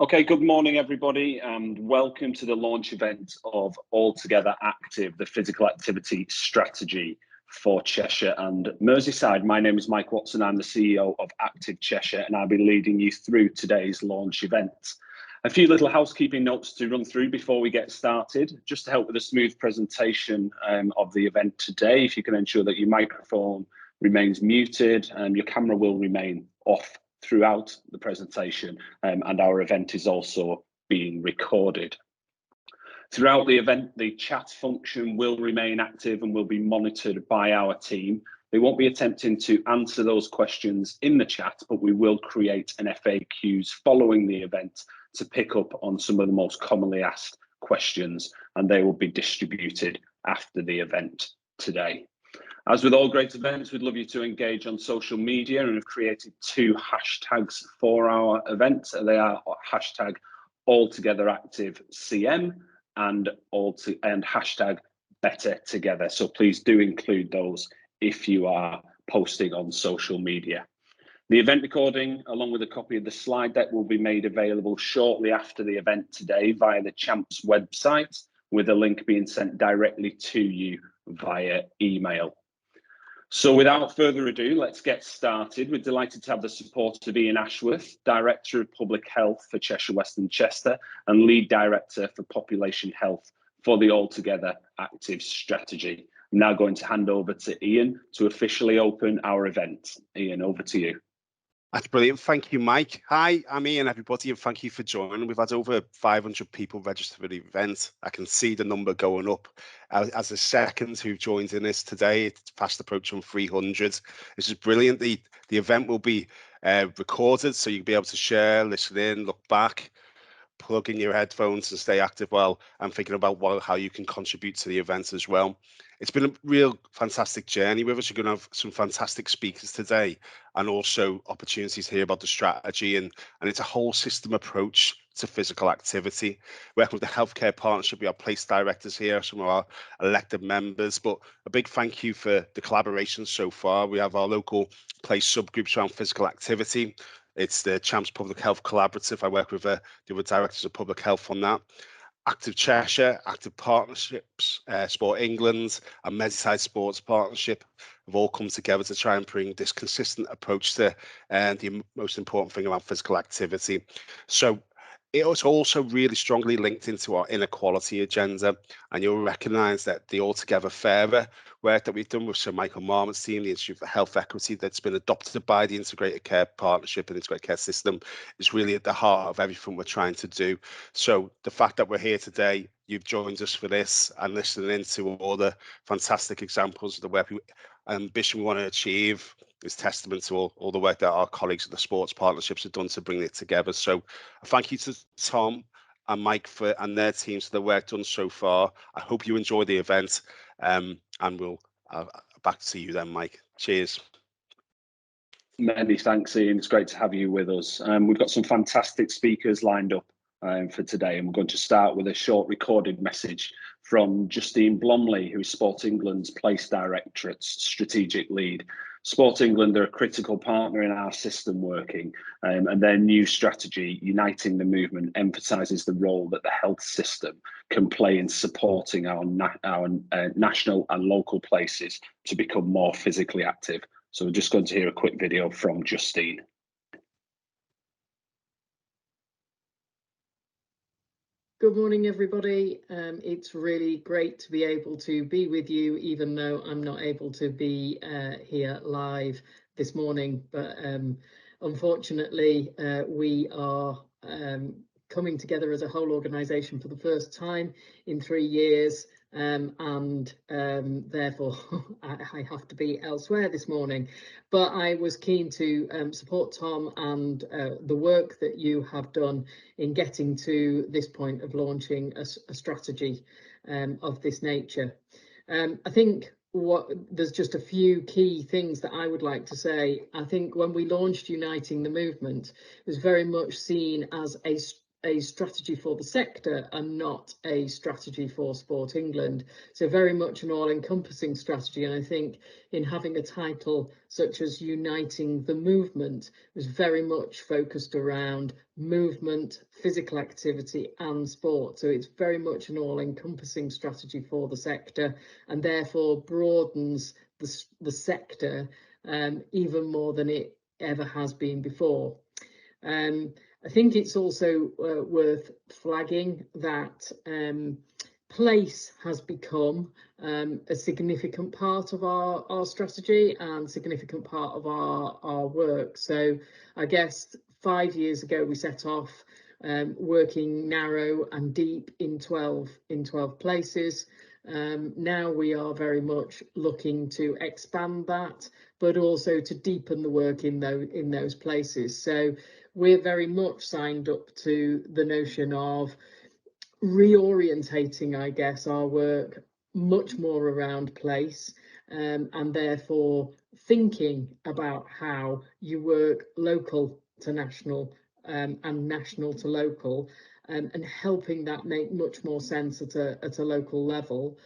Okay, good morning, everybody, and welcome to the launch event of Altogether Active, the physical activity strategy for Cheshire and Merseyside. My name is Mike Watson. I'm the CEO of Active Cheshire, and I'll be leading you through today's launch event. A few little housekeeping notes to run through before we get started, just to help with a smooth presentation of the event today. If you can ensure that your microphone remains muted and your camera will remain off throughout the presentation, and our event is also being recorded. Throughout the event, the chat function will remain active and will be monitored by our team. They won't be attempting to answer those questions in the chat, but we will create an FAQs following the event to pick up on some of the most commonly asked questions, and they will be distributed after the event today. As with all great events, we'd love you to engage on social media and have created two hashtags for our event. They are hashtag AltogetherActiveCM and hashtag Better Together. So please do include those if you are posting on social media. The event recording, along with a copy of the slide deck, will be made available shortly after the event today via the Champs website, with a link being sent directly to you via email. So without further ado, let's get started. We're delighted to have the support of Ian Ashworth, Director of Public Health for Cheshire West and Chester and Lead Director for Population Health for the Altogether Active strategy. I'm now going to hand over to Ian to officially open our event. Ian, over to you. That's brilliant. Thank you, Mike. Hi, I'm Ian, everybody, and thank you for joining. We've had over 500 people register for the event. I can see the number going up as a second who've joined in this today. It's fast approaching 300. This is brilliant. The event will be recorded, so you'll be able to share, listen in, look back, plug in your headphones and stay active while I'm thinking about how you can contribute to the event as well. It's been a real fantastic journey with us. You're going to have some fantastic speakers today and also opportunities to hear about the strategy, and it's a whole system approach to physical activity. Working with the Healthcare Partnership, we have place directors here, some of our elected members, but a big thank you for the collaboration so far. We have our local place subgroups around physical activity. It's the Champs Public Health Collaborative. I work with the other directors of public health on that. Active Cheshire, Active Partnerships, Sport England and Merseyside Sports Partnership have all come together to try and bring this consistent approach to the most important thing around physical activity. So it's also really strongly linked into our inequality agenda, and you'll recognise that the Altogether Fairer work that we've done with Sir Michael Marmot's team, the Institute for Health Equity, that's been adopted by the Integrated Care Partnership and Integrated Care System, is really at the heart of everything we're trying to do. So the fact that we're here today, you've joined us for this and listening into all the fantastic examples of the work ambition we want to achieve is testament to all the work that our colleagues at the sports partnerships have done to bring it together. So thank you to Tom and Mike and their teams for the work done so far. I hope you enjoy the event, and we'll back to you then, Mike. Cheers. Many thanks, Ian. It's great to have you with us. We've got some fantastic speakers lined up for today, and we're going to start with a short recorded message from Justine Blumley, who is Sport England's Place Directorate's strategic lead. Sport England are a critical partner in our system working, and their new strategy, Uniting the Movement, emphasises the role that the health system can play in supporting our national and local places to become more physically active. So we're just going to hear a quick video from Justine. Good morning, everybody. It's really great to be able to be with you, even though I'm not able to be here live this morning. But unfortunately, we are coming together as a whole organisation for the first time in 3 years. Therefore I have to be elsewhere this morning, but I was keen to support Tom and the work that you have done in getting to this point of launching a strategy of this nature. I think there's just a few key things that I would like to say. I think when we launched Uniting the Movement, it was very much seen as a strategy for the sector and not a strategy for Sport England. So very much an all-encompassing strategy. And I think in having a title such as Uniting the Movement was very much focused around movement, physical activity and sport. So it's very much an all-encompassing strategy for the sector, and therefore broadens the sector even more than it ever has been before. I think it's also worth flagging that place has become a significant part of our strategy and significant part of our work. So I guess 5 years ago we set off working narrow and deep in 12 places. Now we are very much looking to expand that, but also to deepen the work in those places. So we're very much signed up to the notion of reorientating, I guess, our work much more around place, and therefore thinking about how you work local to national and national to local, and helping that make much more sense at a local level,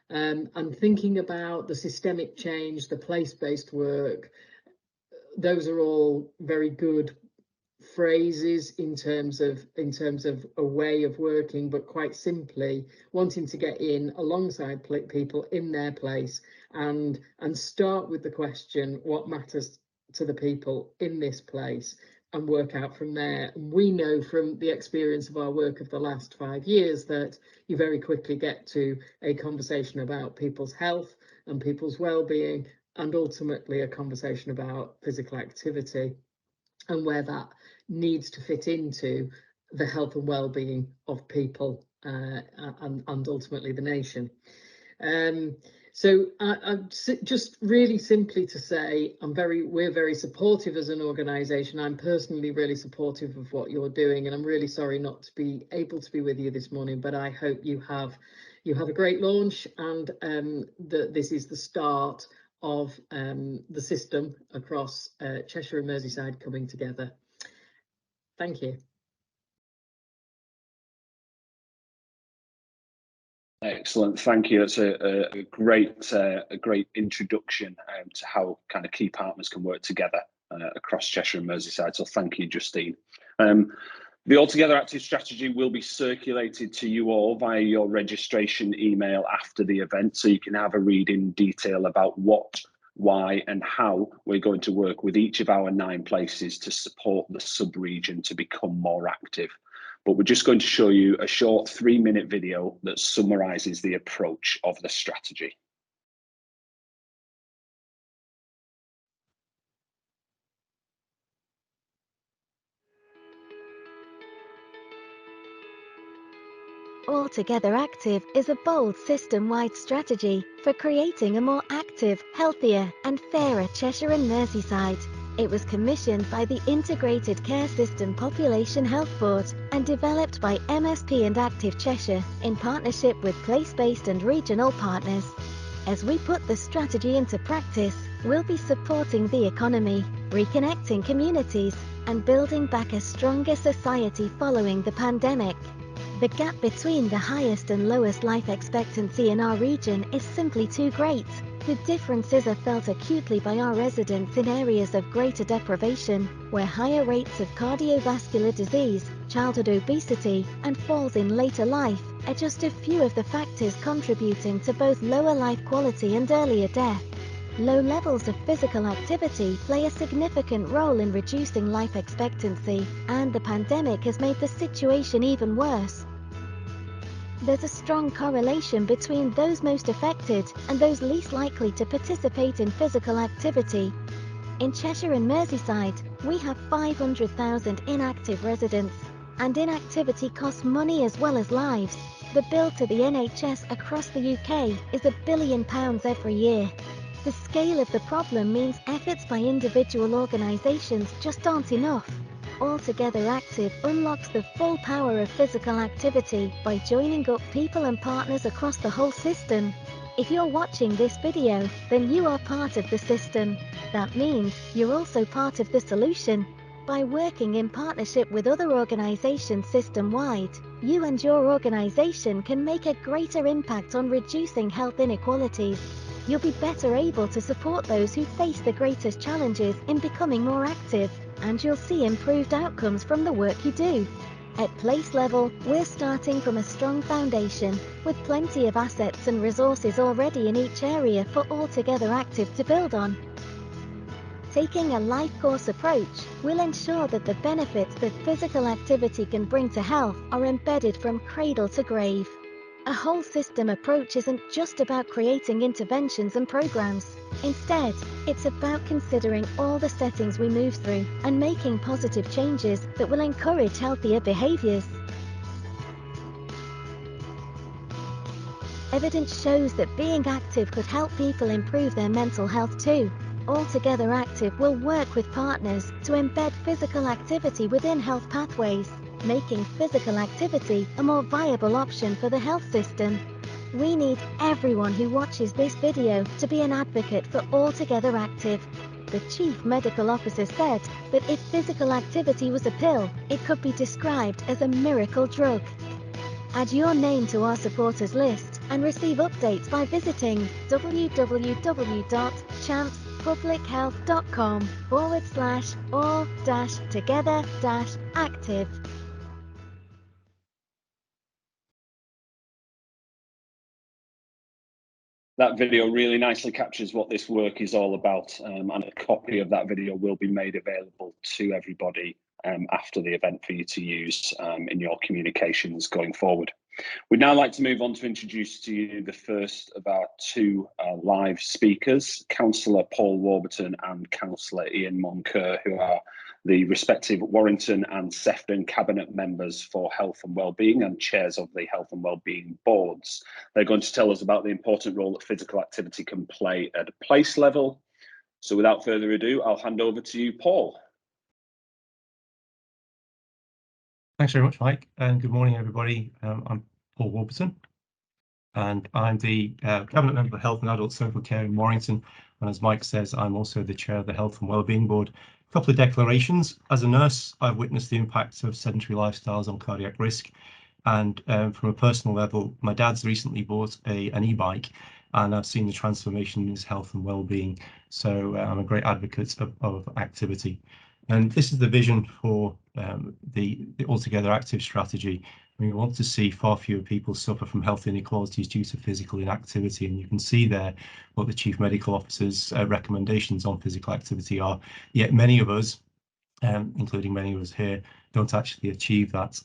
and thinking about the systemic change, the place-based work. Those are all very good phrases in terms of a way of working, but quite simply wanting to get in alongside people in their place and start with the question, what matters to the people in this place, and work out from there. And we know from the experience of our work of the last 5 years that you very quickly get to a conversation about people's health and people's well-being, and ultimately a conversation about physical activity and where that needs to fit into the health and well-being of people and ultimately the nation. So just really simply to say, we're very supportive as an organisation. I'm personally really supportive of what you're doing, and I'm really sorry not to be able to be with you this morning, but I hope you have a great launch, and that this is the start of the system across Cheshire and Merseyside coming together. Thank you. Excellent, thank you. That's a great introduction to how kind of key partners can work together across Cheshire and Merseyside. So thank you, Justine. The Altogether Active strategy will be circulated to you all via your registration email after the event, so you can have a read in detail about what, why and how we're going to work with each of our 9 places to support the sub-region to become more active. But we're just going to show you a short 3-minute video that summarises the approach of the strategy. Altogether Active is a bold system-wide strategy for creating a more active, healthier and fairer Cheshire and Merseyside. It was commissioned by the Integrated Care System Population Health Board and developed by MSP and Active Cheshire in partnership with place-based and regional partners. As we put the strategy into practice, we'll be supporting the economy, reconnecting communities and building back a stronger society following the pandemic. The gap between the highest and lowest life expectancy in our region is simply too great. The differences are felt acutely by our residents in areas of greater deprivation, where higher rates of cardiovascular disease, childhood obesity, and falls in later life are just a few of the factors contributing to both lower life quality and earlier death. Low levels of physical activity play a significant role in reducing life expectancy, and the pandemic has made the situation even worse. There's a strong correlation between those most affected and those least likely to participate in physical activity. In Cheshire and Merseyside, we have 500,000 inactive residents, and inactivity costs money as well as lives. The bill to the NHS across the UK is £1 billion every year. The scale of the problem means efforts by individual organisations just aren't enough. Altogether Active unlocks the full power of physical activity by joining up people and partners across the whole system. If you're watching this video, then you are part of the system. That means you're also part of the solution. By working in partnership with other organisations system-wide, you and your organisation can make a greater impact on reducing health inequalities. You'll be better able to support those who face the greatest challenges in becoming more active, and you'll see improved outcomes from the work you do. At place level, we're starting from a strong foundation, with plenty of assets and resources already in each area for Altogether Active to build on. Taking a life course approach will ensure that the benefits that physical activity can bring to health are embedded from cradle to grave. A whole system approach isn't just about creating interventions and programs. Instead, it's about considering all the settings we move through and making positive changes that will encourage healthier behaviours. Evidence shows that being active could help people improve their mental health too. Altogether Active will work with partners to embed physical activity within health pathways, making physical activity a more viable option for the health system. We need everyone who watches this video to be an advocate for Altogether Active. The Chief Medical Officer said that if physical activity was a pill, it could be described as a miracle drug. Add your name to our supporters list and receive updates by visiting www.champspublichealth.com/or-together-active. That video really nicely captures what this work is all about, and a copy of that video will be made available to everybody after the event for you to use in your communications going forward. We'd now like to move on to introduce to you the first of our two live speakers, Councillor Paul Warburton and Councillor Ian Moncur, who are the respective Warrington and Sefton Cabinet members for Health and Wellbeing and chairs of the Health and Wellbeing boards. They're going to tell us about the important role that physical activity can play at a place level. So without further ado, I'll hand over to you, Paul. Thanks very much, Mike, and good morning, everybody. I'm Paul Warburton, and I'm the Cabinet Member for Health and Adult Social Care in Warrington. And as Mike says, I'm also the Chair of the Health and Wellbeing Board. A couple of declarations. As a nurse, I've witnessed the impact of sedentary lifestyles on cardiac risk. And from a personal level, my dad's recently bought an e-bike, and I've seen the transformation in his health and well-being. So I'm a great advocate of activity. And this is the vision for the Altogether Active strategy. We want to see far fewer people suffer from health inequalities due to physical inactivity. And you can see there what the Chief Medical Officer's recommendations on physical activity are. Yet many of us, including many of us here, don't actually achieve that.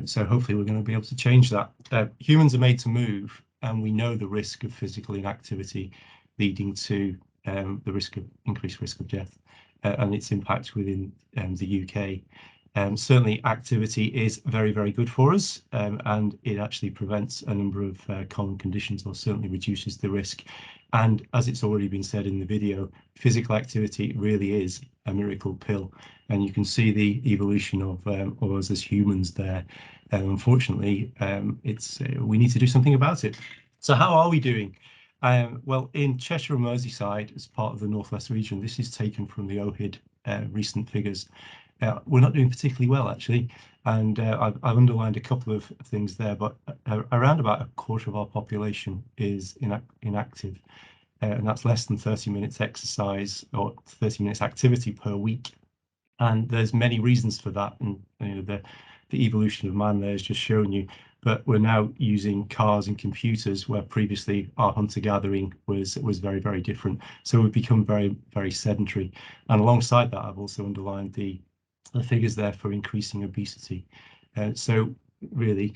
So hopefully we're going to be able to change that. Humans are made to move, and we know the risk of physical inactivity leading to the increased risk of death. And its impact within the UK. Certainly activity is very, very good for us, and it actually prevents a number of common conditions, or certainly reduces the risk. And as it's already been said in the video, physical activity really is a miracle pill. And you can see the evolution of us as humans there. Unfortunately, we need to do something about it. So how are we doing? Well, in Cheshire and Merseyside, as part of the Northwest region, this is taken from the OHID recent figures. We're not doing particularly well, actually, and I've underlined a couple of things there, but around about a quarter of our population is inactive, and that's less than 30 minutes exercise or 30 minutes activity per week. And there's many reasons for that, and the evolution of man there has just shown you. But we're now using cars and computers, where previously our hunter-gathering was very, very different. So we've become very, very sedentary. And alongside that, I've also underlined the figures there for increasing obesity. So really,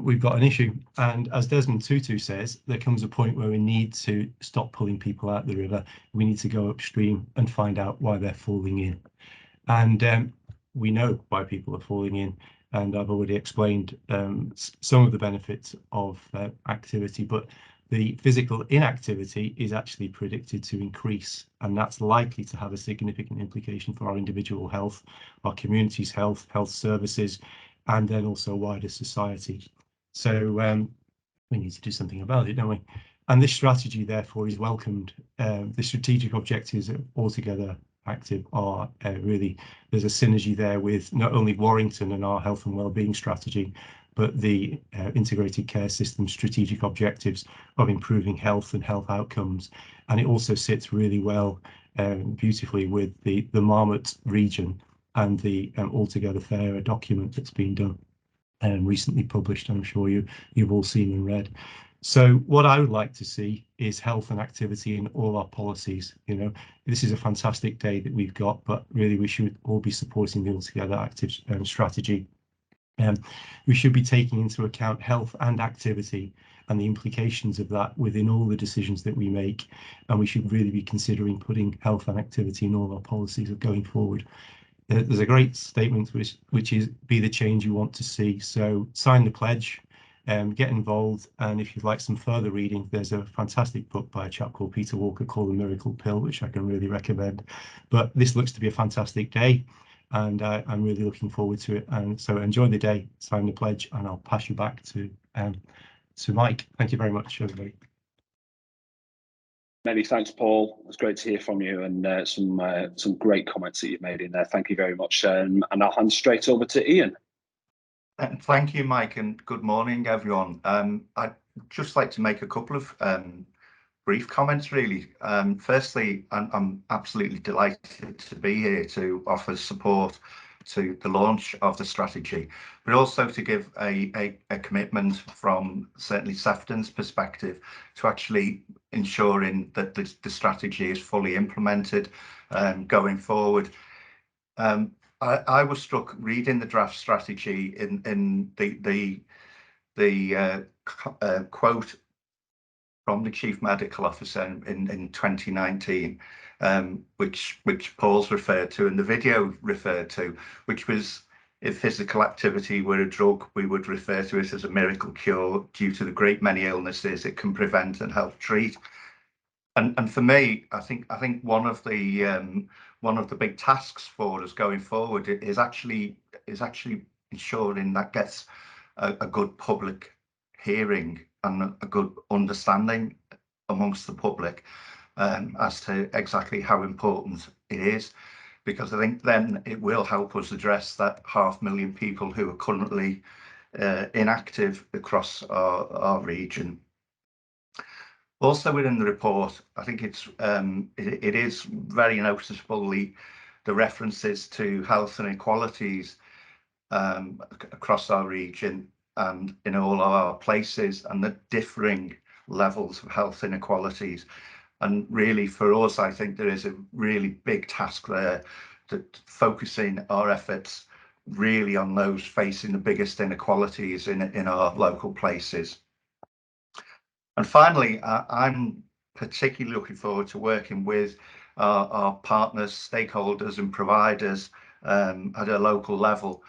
we've got an issue. And as Desmond Tutu says, there comes a point where we need to stop pulling people out of the river. We need to go upstream and find out why they're falling in. And we know why people are falling in. And I've already explained some of the benefits of activity, but the physical inactivity is actually predicted to increase, and that's likely to have a significant implication for our individual health, our community's health, health services, and then also wider society. So we need to do something about it, don't we? And this strategy, therefore, is welcomed. The strategic objectives of Altogether Active are really, there's a synergy there with not only Warrington and our health and wellbeing strategy, but the integrated care system strategic objectives of improving health and health outcomes. And it also sits really well, beautifully with the Marmot region and the Altogether Fairer document that's been done and recently published. I'm sure you've all seen and read. So what I would like to see is health and activity in all our policies. You know, this is a fantastic day that we've got, but really we should all be supporting the Altogether Active strategy. We should be taking into account health and activity and the implications of that within all the decisions that we make. And we should really be considering putting health and activity in all our policies going forward. There's a great statement which is be the change you want to see. So sign the pledge, get involved, and if you'd like some further reading, there's a fantastic book by a chap called Peter Walker called The Miracle Pill, which I can really recommend. But this looks to be a fantastic day, and I'm really looking forward to it. And so enjoy the day, sign the pledge, and I'll pass you back to Mike. Thank you very much, everybody. Many thanks, Paul. It was great to hear from you, and some great comments that you've made in there. Thank you very much. And I'll hand straight over to Ian. Thank you, Mike, and good morning, everyone. I'd just like to make a couple of brief comments, really. Firstly, I'm absolutely delighted to be here to offer support to the launch of the strategy, but also to give a commitment from certainly Sefton's perspective to actually ensuring that the strategy is fully implemented going forward. I was struck reading the draft strategy in the quote from the Chief Medical Officer in 2019, which Paul's referred to and the video referred to, which was, if physical activity were a drug, we would refer to it as a miracle cure due to the great many illnesses it can prevent and help treat. And for me, I think one of the big tasks for us going forward is actually ensuring that gets a good public hearing and a good understanding amongst the public as to exactly how important it is, because I think then it will help us address that 500,000 people who are currently inactive across our region. Also within the report, I think it is very noticeable the references to health inequalities across our region and in all of our places, and the differing levels of health inequalities. And really for us, I think there is a really big task there, to focusing our efforts really on those facing the biggest inequalities in our local places. And finally, I'm particularly looking forward to working with our partners, stakeholders and providers at a local level.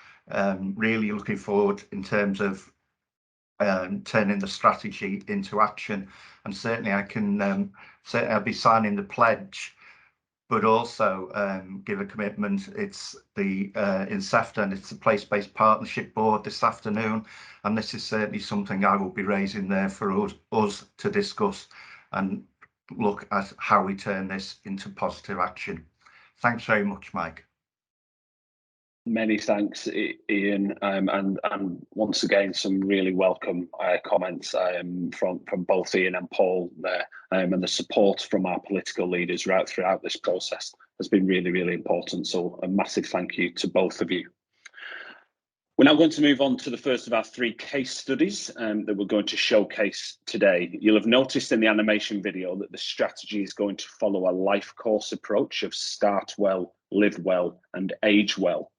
Really looking forward in terms of turning the strategy into action. And certainly I'll be signing the pledge, but also give a commitment. It's in Sefton, it's the Place-Based Partnership Board this afternoon, and this is certainly something I will be raising there for us to discuss and look at how we turn this into positive action. Thanks very much, Mike. Many thanks, Ian, and once again some really welcome comments from both Ian and Paul there, and the support from our political leaders throughout this process has been really, really important. So a massive thank you to both of you. We're now going to move on to the first of our 3 case studies that we're going to showcase today. You'll have noticed in the animation video that the strategy is going to follow a life course approach of start well, live well, and age well.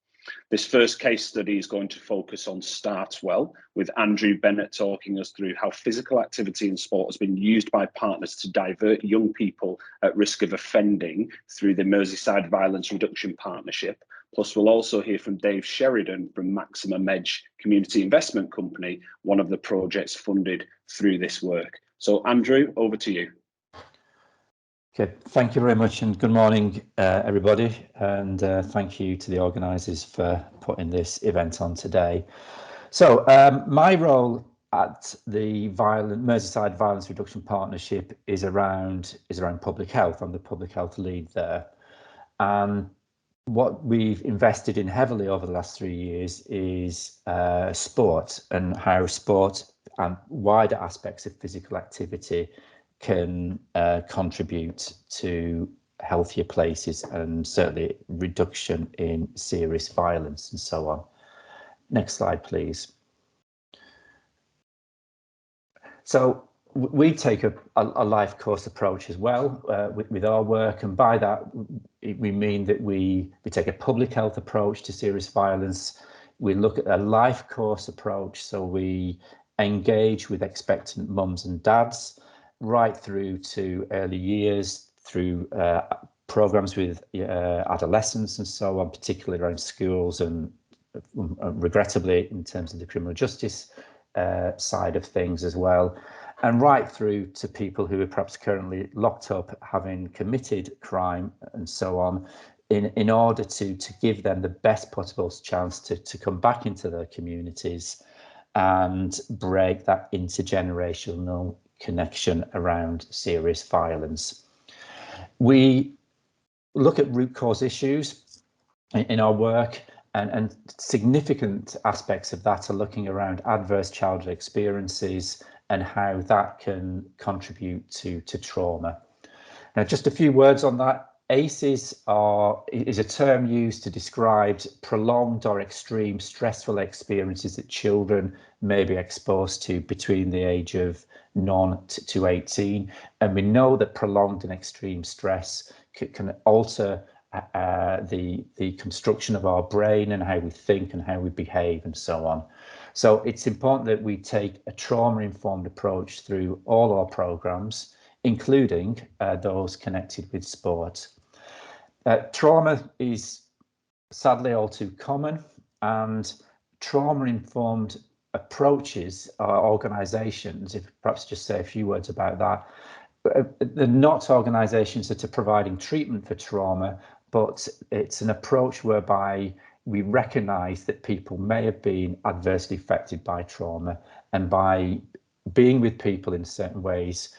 This first case study is going to focus on start well, with Andrew Bennett talking us through how physical activity and sport has been used by partners to divert young people at risk of offending through the Merseyside Violence Reduction Partnership. Plus, we'll also hear from Dave Sheridan from Maximum Edge Community Investment Company, one of the projects funded through this work. So, Andrew, over to you. Okay, thank you very much, and good morning, everybody, and thank you to the organisers for putting this event on today. So my role at the Merseyside Violence Reduction Partnership is around public health. I'm the public health lead there, And what we've invested in heavily over the last 3 years is sport, and how sport and wider aspects of physical activity can contribute to healthier places and certainly reduction in serious violence and so on. Next slide, please. So we take a life course approach as well with our work, and by that we mean that we take a public health approach to serious violence. We look at a life course approach, so we engage with expectant mums and dads right through to early years, through programs with adolescents and so on, particularly around schools and regrettably in terms of the criminal justice side of things as well, and right through to people who are perhaps currently locked up having committed crime and so on, in order to give them the best possible chance to come back into their communities and break that intergenerational connection around serious violence. We look at root cause issues in our work, and significant aspects of that are looking around adverse childhood experiences and how that can contribute to trauma. Now, just a few words on that. ACEs is a term used to describe prolonged or extreme stressful experiences that children may be exposed to between the age of none to 18. And we know that prolonged and extreme stress can alter the construction of our brain and how we think and how we behave and so on. So it's important that we take a trauma-informed approach through all our programs, including those connected with sport. Trauma is sadly all too common, and trauma-informed approaches or organisations, if perhaps just say a few words about that, they're not organisations that are providing treatment for trauma, but it's an approach whereby we recognise that people may have been adversely affected by trauma, and by being with people in certain ways,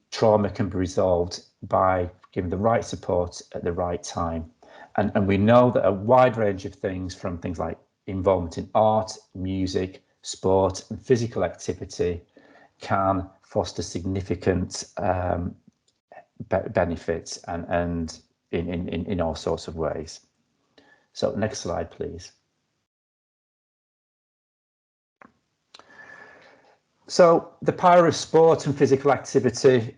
trauma can be resolved by giving the right support at the right time. And we know that a wide range of things, from things like involvement in art, music, sport and physical activity, can foster significant benefits and in all sorts of ways. So next slide, please. So the power of sport and physical activity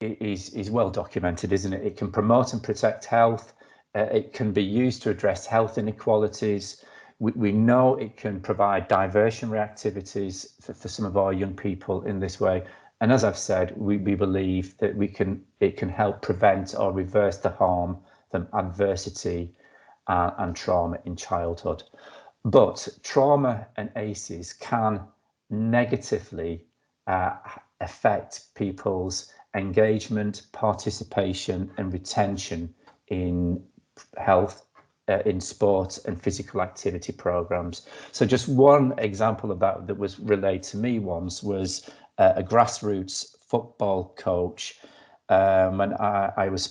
is well documented, isn't it? It can promote and protect health. It can be used to address health inequalities. We know it can provide diversionary activities for some of our young people in this way. And as I've said, we believe that it can help prevent or reverse the harm from adversity and trauma in childhood. But trauma and ACEs can negatively affect people's engagement, participation and retention in health, in sport and physical activity programs. So just one example of that was relayed to me once was a grassroots football coach. And I was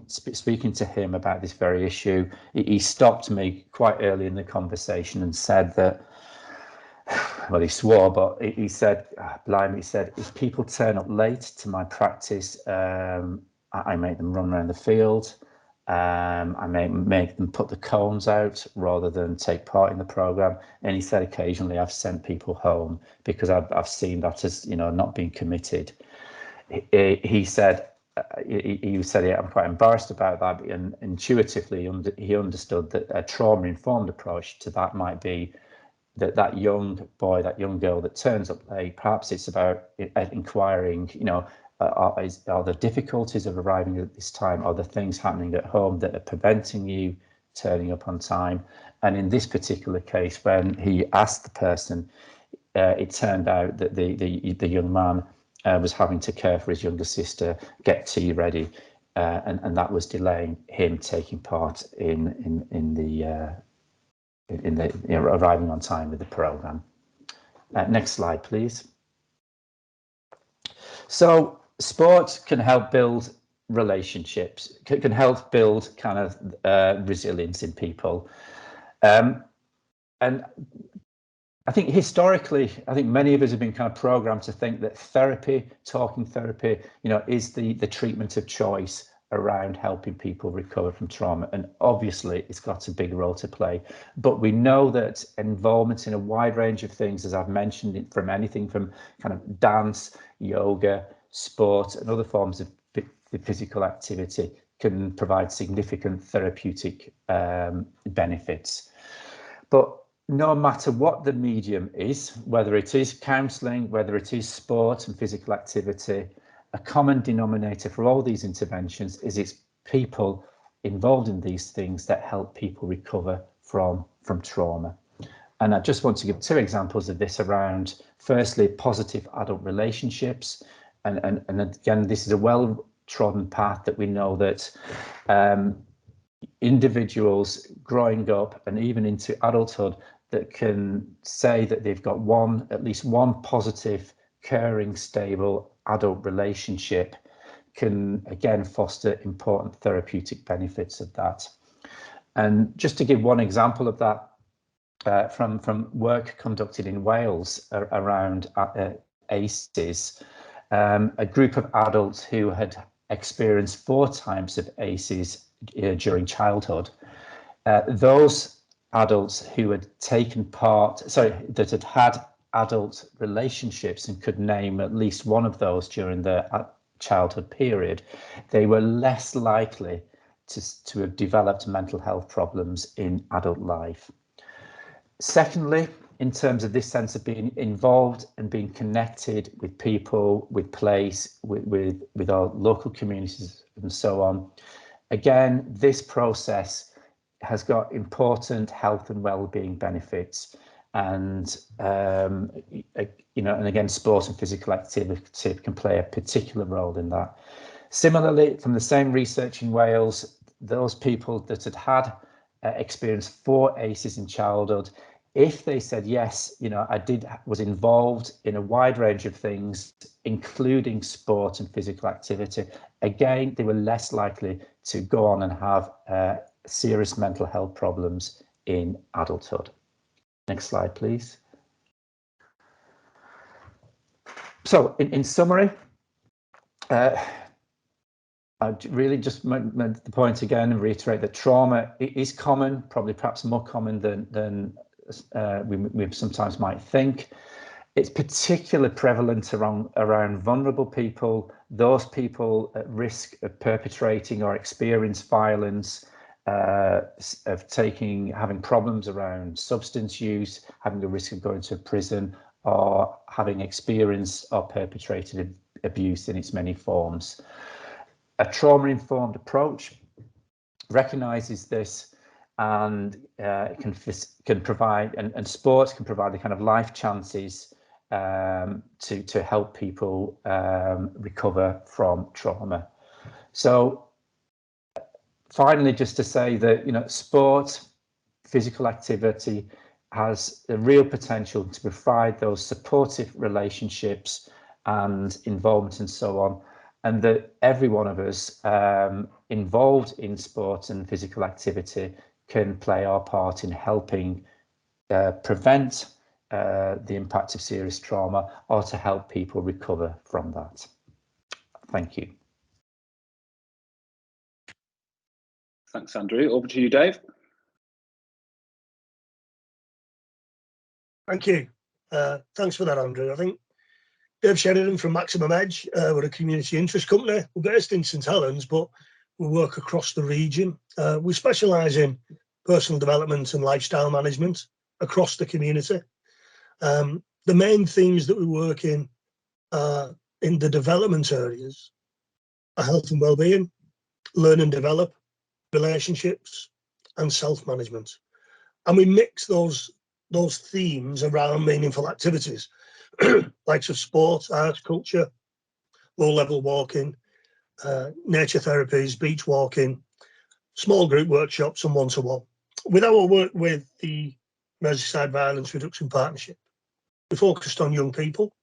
speaking to him about this very issue. He stopped me quite early in the conversation and said that, well, he swore, but he said, blimey, he said, if people turn up late to my practice, I make them run around the field. I make them put the cones out rather than take part in the program. And he said, occasionally I've sent people home because I've seen that as, not being committed. He said, yeah, I'm quite embarrassed about that, and intuitively he understood that a trauma-informed approach to that might be that young boy, that young girl that turns up late, perhaps it's about inquiring, are there difficulties of arriving at this time? Are there things happening at home that are preventing you turning up on time? And in this particular case, when he asked the person, it turned out that the young man was having to care for his younger sister, get tea ready, and that was delaying him taking part in arriving on time with the program. Next slide, please. So sport can help build relationships, can help build kind of resilience in people. And I think historically, I think many of us have been kind of programmed to think that therapy, talking therapy, is the treatment of choice around helping people recover from trauma. And obviously it's got a big role to play, but we know that involvement in a wide range of things, as I've mentioned, from anything from kind of dance, yoga, sport, and other forms of physical activity can provide significant therapeutic benefits. But no matter what the medium is, whether it is counselling, whether it is sport and physical activity, a common denominator for all these interventions is it's people involved in these things that help people recover from trauma. And I just want to give 2 examples of this around, firstly, positive adult relationships. And again, this is a well-trodden path that we know that individuals growing up and even into adulthood that can say that they've got at least one positive, caring, stable adult relationship can again foster important therapeutic benefits of that. And just to give one example of that, from work conducted in Wales around ACEs, a group of adults who had experienced 4 types of ACEs during childhood, those adults who had taken part, that had had adult relationships and could name at least one of those during their childhood period, they were less likely to have developed mental health problems in adult life. Secondly, in terms of this sense of being involved and being connected with people, with place, with our local communities and so on, again, this process has got important health and well-being benefits, and and again, sport and physical activity can play a particular role in that. Similarly, from the same research in Wales, those people that had experienced 4 ACEs in childhood, if they said yes, was involved in a wide range of things, including sport and physical activity, again, they were less likely to go on and have serious mental health problems in adulthood. Next slide, please. So in summary, I really just made the point again and reiterate that trauma is common, probably perhaps more common than we sometimes might think. It's particularly prevalent around vulnerable people, those people at risk of perpetrating or experience violence, of having problems around substance use, having the risk of going to prison, or having experienced or perpetrated abuse in its many forms. A trauma-informed approach recognises this, and can provide, and sports can provide the kind of life chances to help people recover from trauma. So finally, just to say that sport, physical activity has a real potential to provide those supportive relationships and involvement and so on, and that every one of us involved in sport and physical activity can play our part in helping prevent the impact of serious trauma, or to help people recover from that. Thank you. Thanks, Andrew. Over to you, Dave. Thank you. Thanks for that, Andrew. I think Dave Sheridan from Maximum Edge, we're a community interest company. We're based in St Helens, but we work across the region. We specialise in personal development and lifestyle management across the community. The main themes that we work in the development areas are health and well-being, learn and develop, relationships, and self-management. And we mix those themes around meaningful activities, likes of sport, art, culture, low-level walking, nature therapies, beach walking, small group workshops, and one-to-one. With our work with the Merseyside Violence Reduction Partnership, we focused on young people,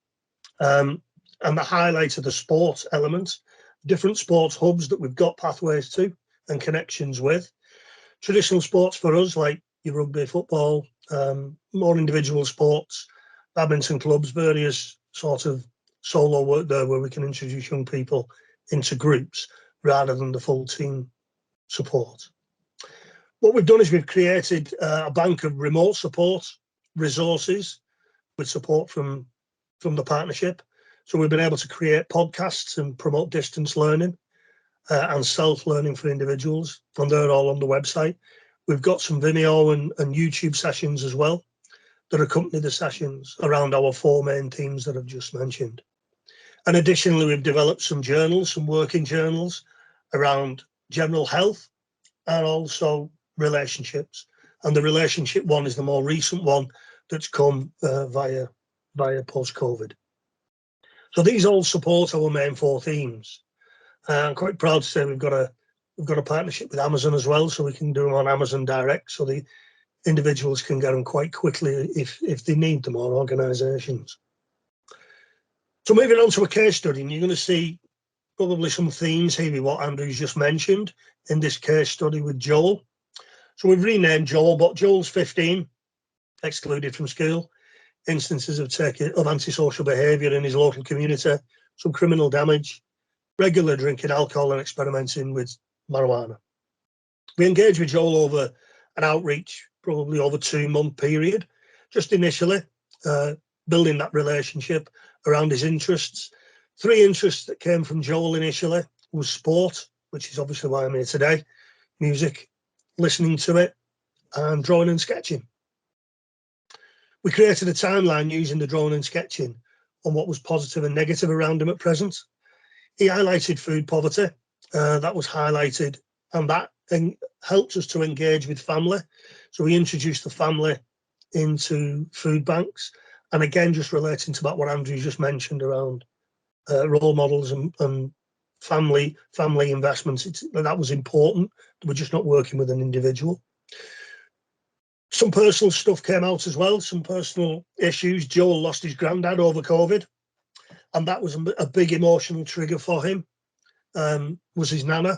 and the highlight of the sport element different sports hubs that we've got pathways to and connections with. Traditional sports for us, like your rugby, football, more individual sports, badminton clubs, various sort of solo work there where we can introduce young people into groups rather than the full team support. What we've done is we've created a bank of remote support resources with support from the partnership. So we've been able to create podcasts and promote distance learning and self-learning for individuals, and they're all on the website. We've got some Vimeo and YouTube sessions as well that accompany the sessions around our 4 main themes that I've just mentioned. And additionally, we've developed some journals, some working journals around general health and also relationships. And the relationship one is the more recent one that's come via post-COVID. So these all support our main 4 themes. I'm quite proud to say we've got a partnership with Amazon as well, so we can do them on Amazon Direct, so the individuals can get them quite quickly if they need them, or organisations. So moving on to a case study, and you're going to see probably some themes here with what Andrew's just mentioned in this case study with Joel. So we've renamed Joel, but Joel's 15, excluded from school, instances of antisocial behaviour in his local community, some criminal damage, regular drinking alcohol and experimenting with marijuana. We engaged with Joel over an outreach, probably over a 2-month period, just initially, building that relationship around his interests. 3 interests that came from Joel initially was sport, which is obviously why I'm here today, music, listening to it, and drawing and sketching. We created a timeline using the drawing and sketching on what was positive and negative around him at present. He highlighted food poverty, that was highlighted, and that helped us to engage with family. So we introduced the family into food banks, and again, just relating to what Andrew just mentioned around role models and family investments. That was important. We're just not working with an individual. Some personal stuff came out as well, some personal issues. Joel lost his granddad over COVID, and that was a big emotional trigger for him, was his nana.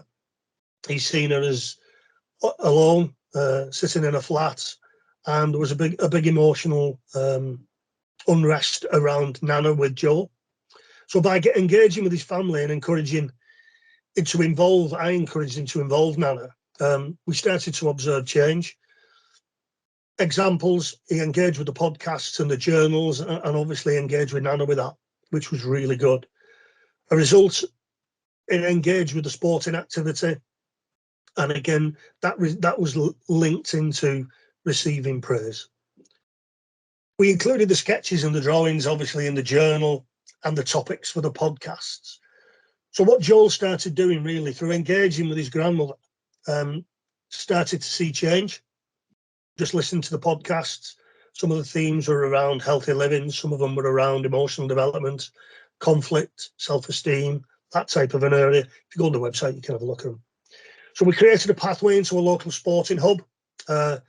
He's seen her as alone, sitting in a flat, and there was a big emotional unrest around nana with Joel. So by engaging with his family and encouraging it to involve, I encouraged him to involve nana. We started to observe change. Examples, he engaged with the podcasts and the journals, and obviously engaged with nana with that, which was really good. A result, it engaged with the sporting activity, and again, that was linked into receiving praise. We included the sketches and the drawings, obviously, in the journal and the topics for the podcasts. So what Joel started doing, really, through engaging with his grandmother, started to see change. Just listening to the podcasts, some of the themes were around healthy living, some of them were around emotional development, conflict, self-esteem, that type of an area. If you go on the website, you can have a look at them. So we created a pathway into a local sporting hub, and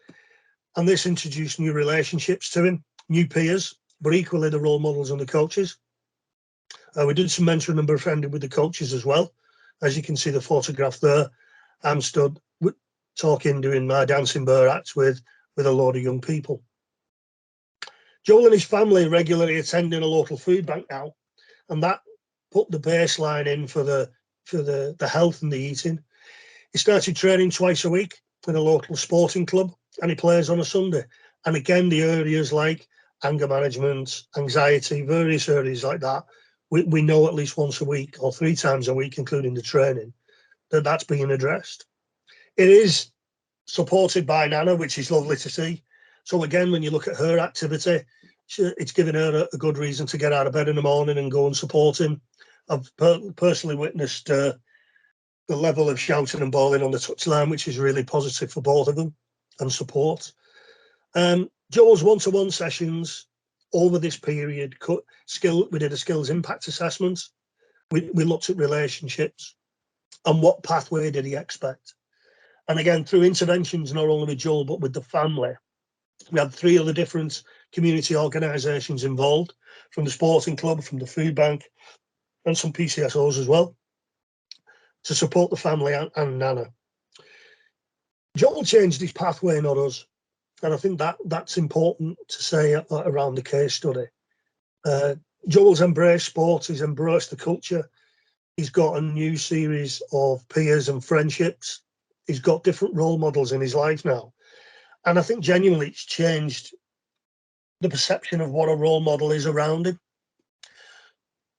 this introduced new relationships to him, new peers, but equally the role models and the coaches. We did some mentoring and befriending with the coaches as well. As you can see the photograph there, I'm stood talking, doing my dancing bear acts with a load of young people. Joel and his family regularly attending a local food bank now, and that put the baseline in for the health and the eating. He started training twice a week in a local sporting club, and he plays on a Sunday. And again, the areas like anger management, anxiety, various areas like that, we know at least once a week or 3 times a week, including the training, that's being addressed. It is supported by nana, which is lovely to see. So again, when you look at her activity, it's given her a good reason to get out of bed in the morning and go and support him. I've personally witnessed the level of shouting and bawling on the touchline, which is really positive for both of them, and support. Joel's one-to-one sessions over this period, we did a skills impact assessment. We looked at relationships and what pathway did he expect. And again, through interventions, not only with Joel, but with the family, we had 3 other different community organisations involved, from the sporting club, from the food bank, and some PCSOs as well. to support the family and Nana. Joel changed his pathway, not us. And I think that's important to say around the case study. Joel's embraced sports, he's embraced the culture. He's got a new series of peers and friendships. He's got different role models in his life now. And I think genuinely it's changed the perception of what a role model is around him.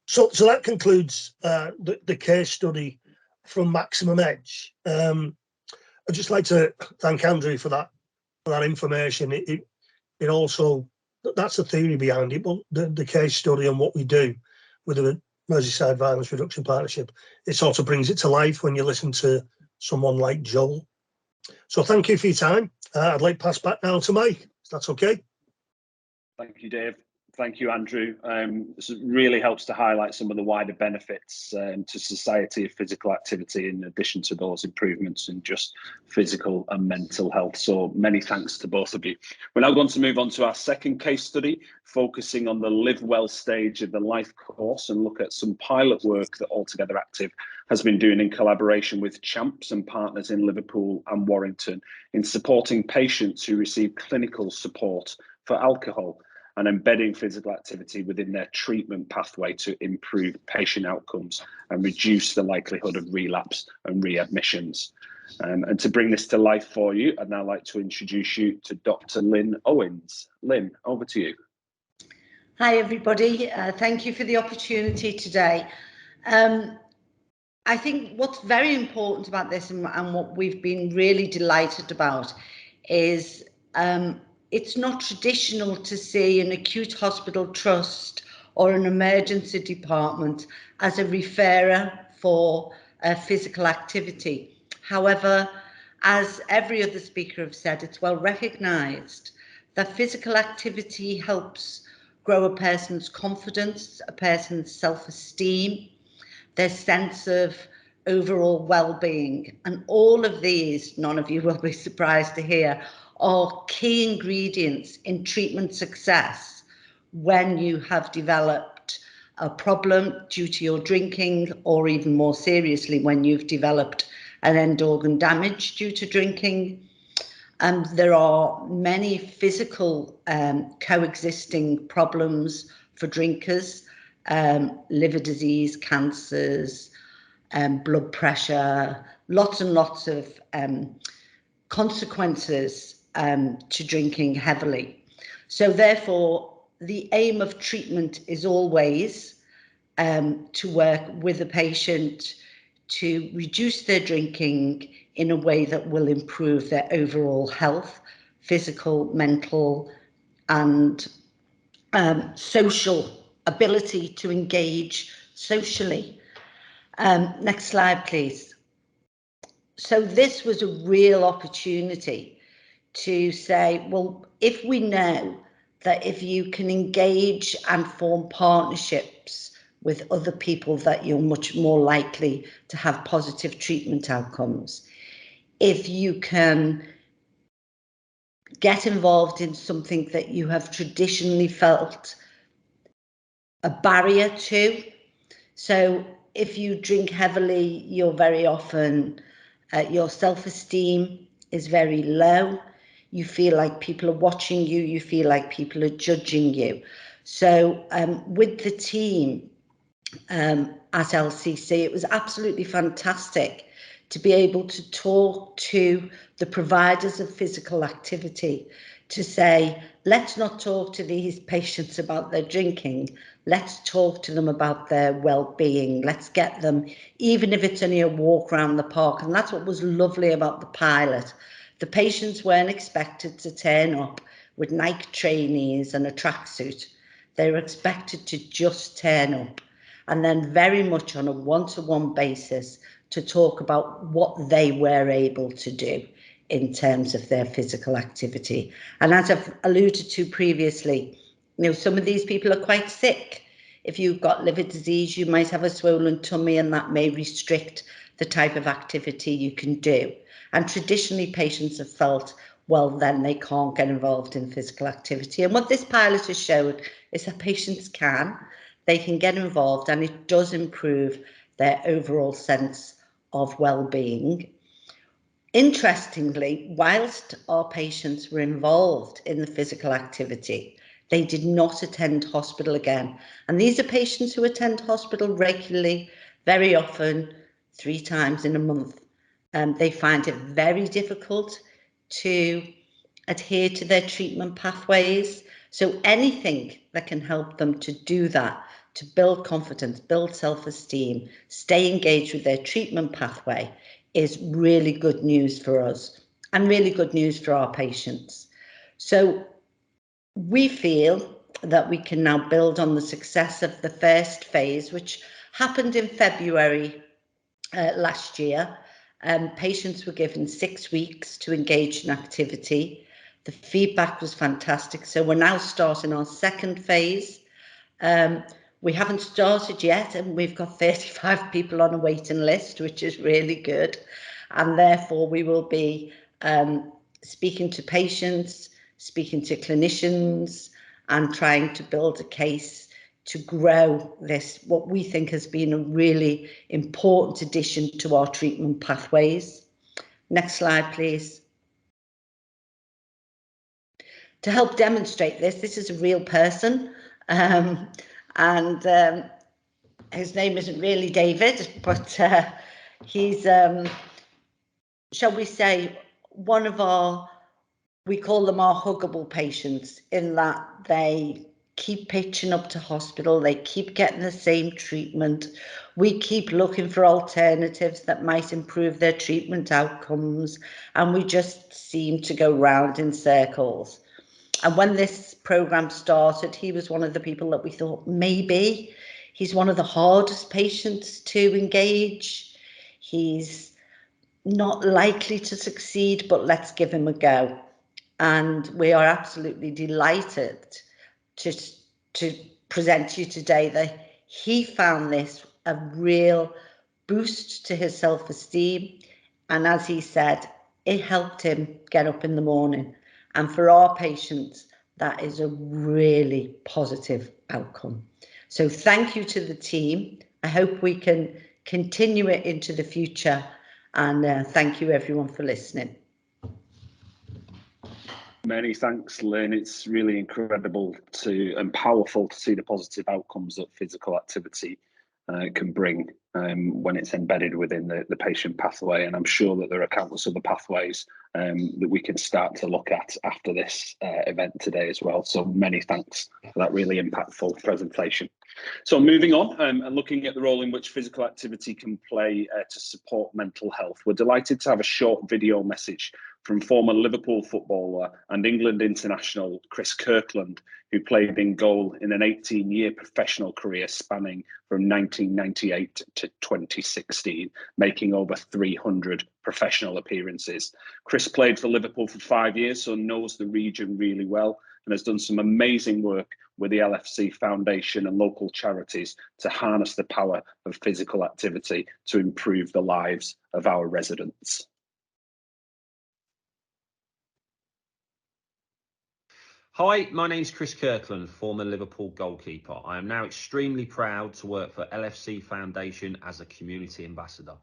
So that concludes the case study from Maximum Edge. I'd just like to thank Andrew for that information. It also, that's the theory behind it, but the case study and what we do with the Merseyside Violence Reduction Partnership, it sort of brings it to life when you listen to someone like Joel. So thank you for your time. I'd like to pass back now to Mike, if that's okay. Thank you, Dave. Thank you, Andrew. This really helps to highlight some of the wider benefits to society of physical activity, in addition to those improvements in just physical and mental health. So many thanks to both of you. We're now going to move on to our second case study, focusing on the Live Well stage of the life course, and look at some pilot work that Altogether Active has been doing in collaboration with CHAMPS and partners in Liverpool and Warrington in supporting patients who receive clinical support for alcohol and embedding physical activity within their treatment pathway to improve patient outcomes and reduce the likelihood of relapse and readmissions. And to bring this to life for you, I'd now like to introduce you to Dr. Lynn Owens. Lynn, over to you. Hi, everybody. Thank you for the opportunity today. I think what's very important about this and what we've been really delighted about is it's not traditional to see an acute hospital trust or an emergency department as a referrer for physical activity. However, as every other speaker have said, it's well recognised that physical activity helps grow a person's confidence, a person's self-esteem, their sense of overall well-being. And all of these, none of you will be surprised to hear, are key ingredients in treatment success when you have developed a problem due to your drinking, or even more seriously, when you've developed an end organ damage due to drinking. There are many physical coexisting problems for drinkers, liver disease, cancers, blood pressure, lots and lots of consequences to drinking heavily. So therefore, the aim of treatment is always to work with a patient to reduce their drinking in a way that will improve their overall health, physical, mental, and social ability to engage socially. Next slide, please. So this was a real opportunity to say, well, if we know that if you can engage and form partnerships with other people, that you're much more likely to have positive treatment outcomes. If you can get involved in something that you have traditionally felt a barrier to. So if you drink heavily, you're very often, your self-esteem is very low. You feel like people are watching you. You feel like people are judging you. So with the team at LCC, it was absolutely fantastic to be able to talk to the providers of physical activity to say, let's not talk to these patients about their drinking. Let's talk to them about their well-being. Let's get them, even if it's only a walk around the park. And that's what was lovely about the pilot. The patients weren't expected to turn up with Nike trainees and a tracksuit. They were expected to just turn up, and then very much on a one-to-one basis to talk about what they were able to do in terms of their physical activity. And as I've alluded to previously, you know, some of these people are quite sick. If you've got liver disease, you might have a swollen tummy, and that may restrict the type of activity you can do. And traditionally, patients have felt, well, then they can't get involved in physical activity. And what this pilot has showed is that patients can. They can get involved, and it does improve their overall sense of well-being. Interestingly, whilst our patients were involved in the physical activity, they did not attend hospital again. And these are patients who attend hospital regularly, very often, 3 times in a month. They find it very difficult to adhere to their treatment pathways. So anything that can help them to do that, to build confidence, build self-esteem, stay engaged with their treatment pathway, is really good news for us and really good news for our patients. So we feel that we can now build on the success of the first phase, which happened in February last year. Patients were given 6 weeks to engage in activity. The feedback was fantastic. So we're now starting our second phase. We haven't started yet, and we've got 35 people on a waiting list, which is really good. And therefore, we will be speaking to patients, speaking to clinicians, and trying to build a case to grow this, what we think has been a really important addition to our treatment pathways. Next slide, please. To help demonstrate this is a real person, and his name isn't really David, but he's, shall we say, one of our, we call them our huggable patients, in that they keep pitching up to hospital, they keep getting the same treatment. We keep looking for alternatives that might improve their treatment outcomes, and we just seem to go round in circles. And when this programme started, he was one of the people that we thought maybe he's one of the hardest patients to engage. He's not likely to succeed, but let's give him a go. And we are absolutely delighted to present to you today that he found this a real boost to his self-esteem. And as he said, it helped him get up in the morning. And for our patients, that is a really positive outcome. So thank you to the team. I hope we can continue it into the future. And thank you everyone for listening. Many thanks, Lynn. It's really incredible and powerful to see the positive outcomes that physical activity can bring when it's embedded within the patient pathway. And I'm sure that there are countless other pathways that we can start to look at after this event today as well. So many thanks for that really impactful presentation. So moving on and looking at the role in which physical activity can play to support mental health, we're delighted to have a short video message from former Liverpool footballer and England international Chris Kirkland, who played in goal in an 18-year professional career spanning from 1998 to 2016, making over 300 professional appearances. Chris played for Liverpool for 5 years, so knows the region really well and has done some amazing work with the LFC Foundation and local charities to harness the power of physical activity to improve the lives of our residents. Hi, my name's Chris Kirkland, former Liverpool goalkeeper. I am now extremely proud to work for LFC Foundation as a community ambassador.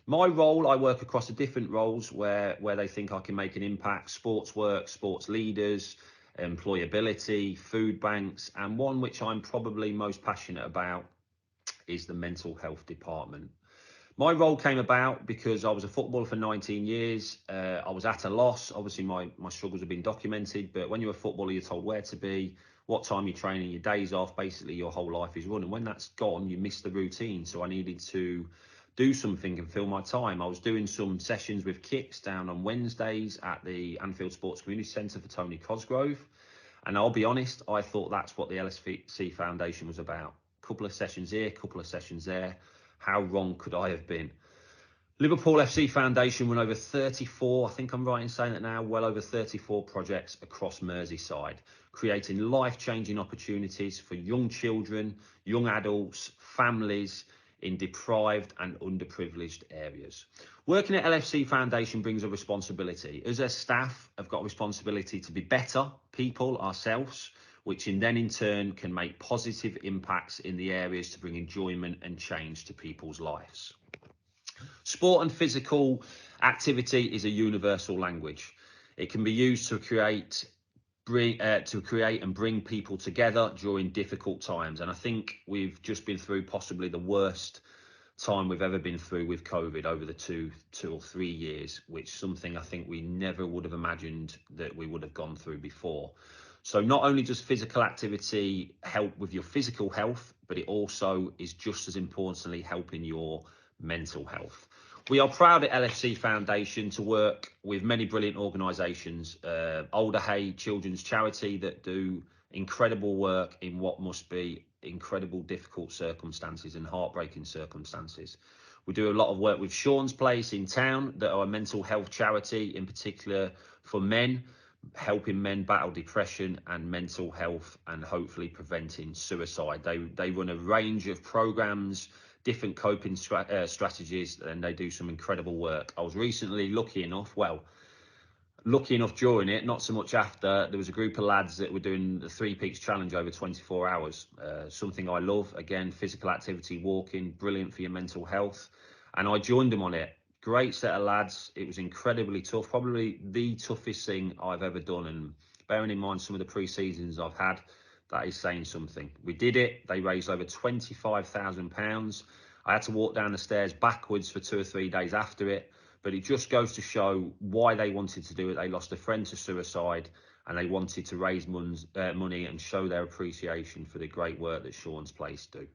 My role, I work across the different roles where they think I can make an impact: sports work, sports leaders, employability, food banks, and one which I'm probably most passionate about is the mental health department. My role came about because I was a footballer for 19 years. I was at a loss. Obviously, my struggles have been documented, but when you're a footballer, you're told where to be, what time you're training, your days off, basically your whole life is run. And when that's gone, you miss the routine. So I needed to do something and fill my time. I was doing some sessions with Kicks down on Wednesdays at the Anfield Sports Community Centre for Tony Cosgrove. And I'll be honest, I thought that's what the LFC Foundation was about. A couple of sessions here, a couple of sessions there. How wrong could I have been? Liverpool FC Foundation run over 34, I think I'm right in saying that now, well over 34 projects across Merseyside, creating life-changing opportunities for young children, young adults, families in deprived and underprivileged areas. Working at LFC Foundation brings a responsibility. As a staff, I've got a responsibility to be better people ourselves, which then in turn can make positive impacts in the areas to bring enjoyment and change to people's lives. Sport and physical activity is a universal language. It can be used to create and bring people together during difficult times. And I think we've just been through possibly the worst time we've ever been through with COVID over the two or 3 years, which something I think we never would have imagined that we would have gone through before. So not only does physical activity help with your physical health, but it also is just as importantly helping your mental health. We are proud at LFC Foundation to work with many brilliant organisations, Older Hay Children's Charity, that do incredible work in what must be incredible difficult circumstances and heartbreaking circumstances. We do a lot of work with Sean's Place in town, that are a mental health charity, in particular for men, helping men battle depression and mental health and hopefully preventing suicide. They run a range of programs, different coping strategies, and they do some incredible work. I was recently lucky enough during it, not so much after. There was a group of lads that were doing the 3 Peaks Challenge over 24 hours. Something I love, again, physical activity, walking, brilliant for your mental health. And I joined them on it. Great set of lads. It was incredibly tough, probably the toughest thing I've ever done. And bearing in mind some of the pre-seasons I've had, that is saying something. We did it. They raised over £25,000. I had to walk down the stairs backwards for 2 or 3 days after it. But it just goes to show why they wanted to do it. They lost a friend to suicide and they wanted to raise money and show their appreciation for the great work that Sean's Place do.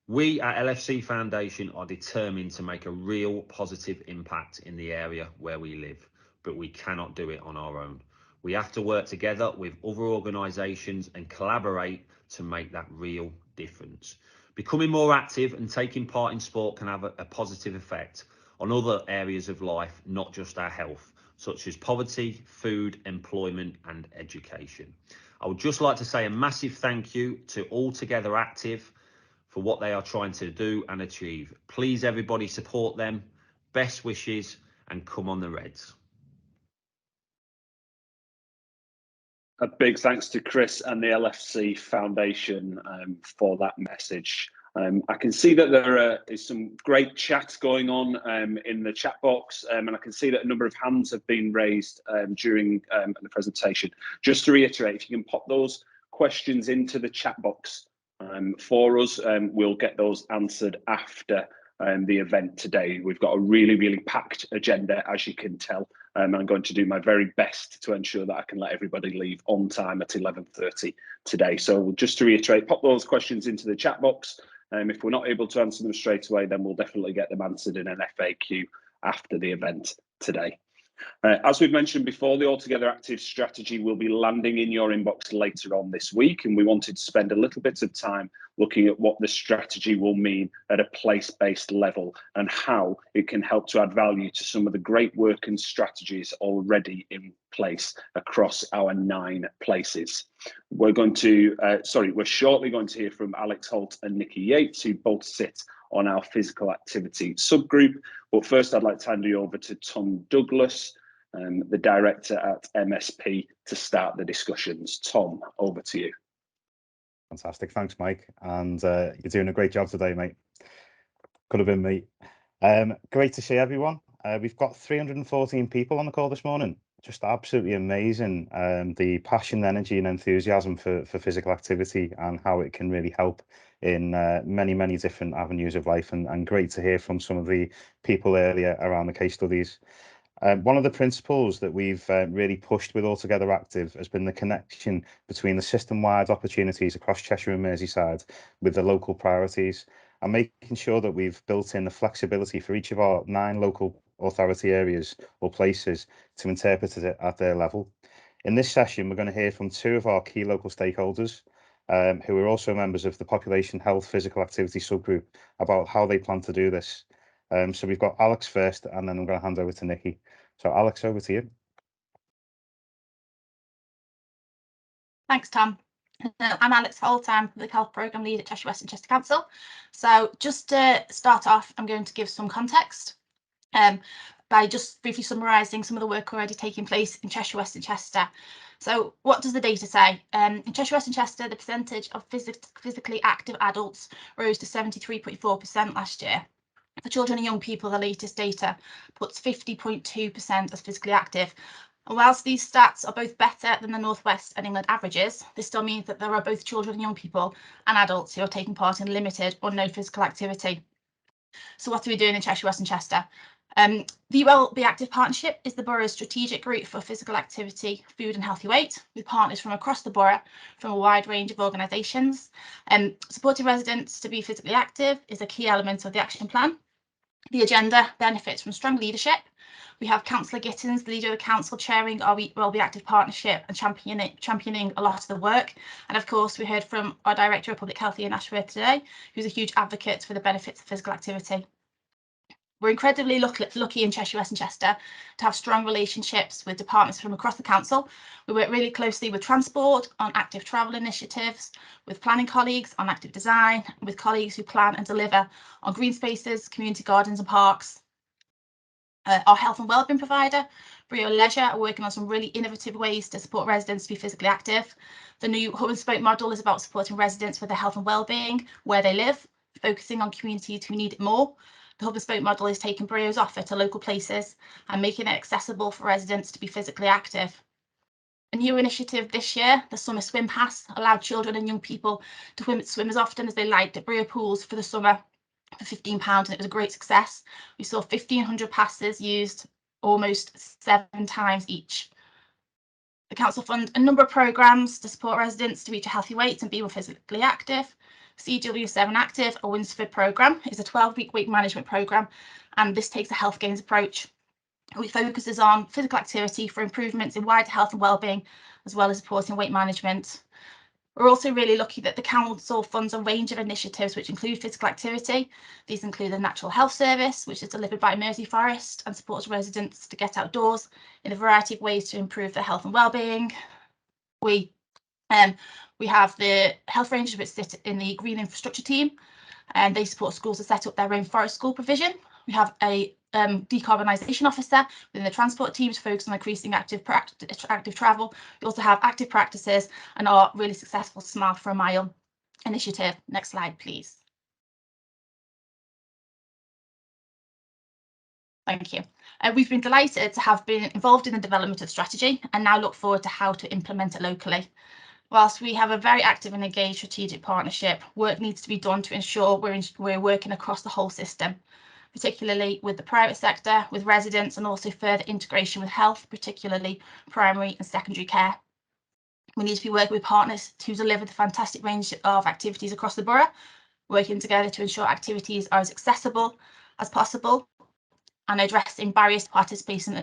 We at LFC Foundation are determined to make a real positive impact in the area where we live, but we cannot do it on our own. We have to work together with other organisations and collaborate to make that real difference. Becoming more active and taking part in sport can have a positive effect on other areas of life, not just our health, such as poverty, food, employment and education. I would just like to say a massive thank you to All Together Active for what they are trying to do and achieve. Please everybody support them. Best wishes and come on the Reds. A big thanks to Chris and the LFC Foundation for that message. I can see that there is some great chat going on in the chat box, and I can see that a number of hands have been raised during the presentation. Just to reiterate, if you can pop those questions into the chat box for us, we'll get those answered after the event today. We've got a really packed agenda, as you can tell. I'm going to do my very best to ensure that I can let everybody leave on time at 11:30 today. So just to reiterate, pop those questions into the chat box. If we're not able to answer them straight away, then we'll definitely get them answered in an FAQ after the event today. As we've mentioned before, the Altogether Active strategy will be landing in your inbox later on this week, and we wanted to spend a little bit of time looking at what the strategy will mean at a place-based level and how it can help to add value to some of the great work and strategies already in place across our 9 places. We're shortly going to hear from Alex Holt and Nikki Yates, who both sit on our physical activity subgroup. But first, I'd like to hand you over to Tom Douglas, the director at MSP, to start the discussions. Tom, over to you. Fantastic, thanks Mike, and you're doing a great job today, mate. Could have been me. Great to see everyone. We've got 314 people on the call this morning. Just absolutely amazing, the passion, energy and enthusiasm for physical activity and how it can really help in many different avenues of life, and great to hear from some of the people earlier around the case studies. One of the principles that we've really pushed with Altogether Active has been the connection between the system-wide opportunities across Cheshire and Merseyside with the local priorities, and making sure that we've built in the flexibility for each of our 9 local authority areas or places to interpret it at their level. In this session, we're going to hear from 2 of our key local stakeholders, who are also members of the Population Health Physical Activity subgroup, about how they plan to do this. So we've got Alex first, and then I'm going to hand over to Nikki. So Alex, over to you. Thanks, Tom. I'm Alex Holt. I'm Public Health Programme Lead at Cheshire West and Chester Council. So just to start off, I'm going to give some context by just briefly summarising some of the work already taking place in Cheshire West and Chester. So what does the data say? In Cheshire West and Chester, the percentage of physically active adults rose to 73.4% last year. For children and young people, the latest data puts 50.2% as physically active. And whilst these stats are both better than the North West and England averages, this still means that there are both children and young people and adults who are taking part in limited or no physical activity. So what are we doing in Cheshire West and Chester? The Well Be Active Partnership is the borough's strategic route for physical activity, food and healthy weight, with partners from across the borough from a wide range of organisations. Supporting residents to be physically active is a key element of the action plan. The agenda benefits from strong leadership. We have Councillor Gittins, the leader of the council, chairing our Well Be Active Partnership and championing a lot of the work. And of course, we heard from our Director of Public Health, Ian Ashworth, today, who's a huge advocate for the benefits of physical activity. We're incredibly lucky in Cheshire West and Chester to have strong relationships with departments from across the council. We work really closely with transport on active travel initiatives, with planning colleagues on active design, with colleagues who plan and deliver on green spaces, community gardens and parks. Our health and wellbeing provider, Brio Leisure, are working on some really innovative ways to support residents to be physically active. The new hub and spoke model is about supporting residents with their health and wellbeing where they live, focusing on communities who need it more. The hub and spoke model is taking Brio's offer to local places and making it accessible for residents to be physically active. A new initiative this year, the Summer Swim Pass, allowed children and young people to swim as often as they liked at Brio pools for the summer for £15, and it was a great success. We saw 1,500 passes used, almost 7 times each. The council fund a number of programmes to support residents to reach a healthy weight and be more physically active. CW7 Active, a Winsford programme, is a 12-week weight management programme, and this takes a health gains approach. It focuses on physical activity for improvements in wider health and wellbeing, as well as supporting weight management. We're also really lucky that the council funds a range of initiatives which include physical activity. These include the Natural Health Service, which is delivered by Mersey Forest and supports residents to get outdoors in a variety of ways to improve their health and wellbeing. We have the health rangers which sit in the green infrastructure team, and they support schools to set up their own forest school provision. We have a decarbonisation officer within the transport teams focused on increasing active travel. We also have active practices and our really successful Smile for a Mile initiative. Next slide, please. Thank you. We've been delighted to have been involved in the development of strategy and now look forward to how to implement it locally. Whilst we have a very active and engaged strategic partnership, work needs to be done to ensure we're working across the whole system, particularly with the private sector, with residents, and also further integration with health, particularly primary and secondary care. We need to be working with partners to deliver the fantastic range of activities across the borough, working together to ensure activities are as accessible as possible and addressing barriers to participation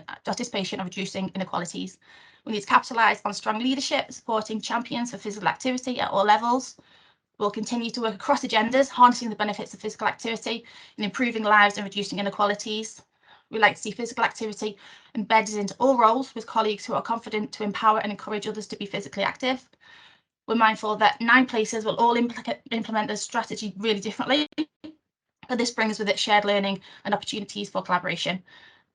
and reducing inequalities. We need to capitalise on strong leadership, supporting champions for physical activity at all levels. We'll continue to work across agendas, harnessing the benefits of physical activity and improving lives and reducing inequalities. We like to see physical activity embedded into all roles with colleagues who are confident to empower and encourage others to be physically active. We're mindful that 9 places will all implement this strategy really differently, but this brings with it shared learning and opportunities for collaboration.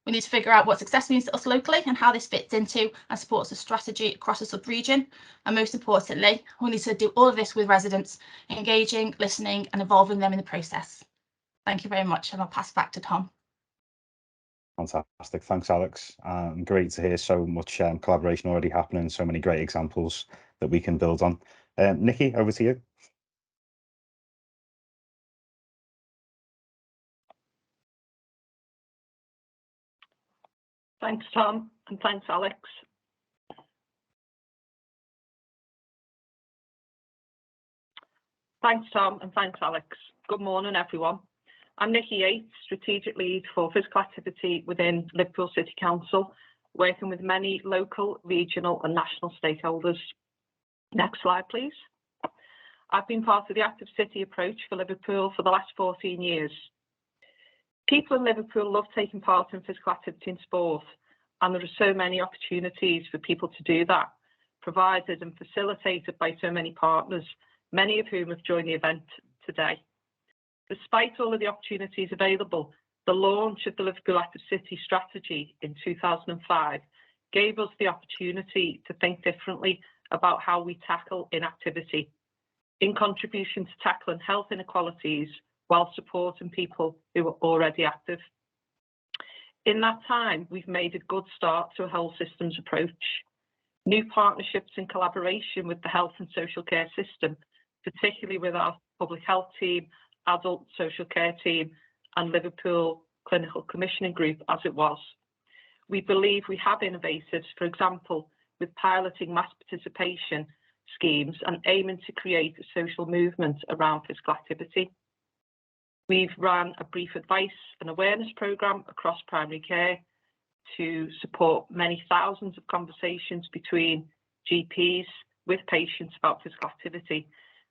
We need to figure out what success means to us locally and how this fits into and supports the strategy across the sub-region. And most importantly, we need to do all of this with residents, engaging, listening and involving them in the process. Thank you very much, and I'll pass back to Tom. Fantastic. Thanks, Alex. Great to hear so much collaboration already happening, so many great examples that we can build on. Nikki, over to you. Thanks, Tom, and thanks, Alex. Thanks, Tom, and thanks, Alex. Good morning, everyone. I'm Nikki Yates, Strategic Lead for Physical Activity within Liverpool City Council, working with many local, regional and national stakeholders. Next slide, please. I've been part of the Active City approach for Liverpool for the last 14 years. People in Liverpool love taking part in physical activity and sport, and there are so many opportunities for people to do that, provided and facilitated by so many partners, many of whom have joined the event today. Despite all of the opportunities available, the launch of the Liverpool Active City strategy in 2005 gave us the opportunity to think differently about how we tackle inactivity, in contribution to tackling health inequalities, while supporting people who are already active. In that time, we've made a good start to a whole systems approach. New partnerships and collaboration with the health and social care system, particularly with our public health team, adult social care team, and Liverpool Clinical Commissioning Group as it was. We believe we have innovated, for example, with piloting mass participation schemes and aiming to create a social movement around physical activity. We've run a brief advice and awareness programme across primary care to support many thousands of conversations between GPs with patients about physical activity.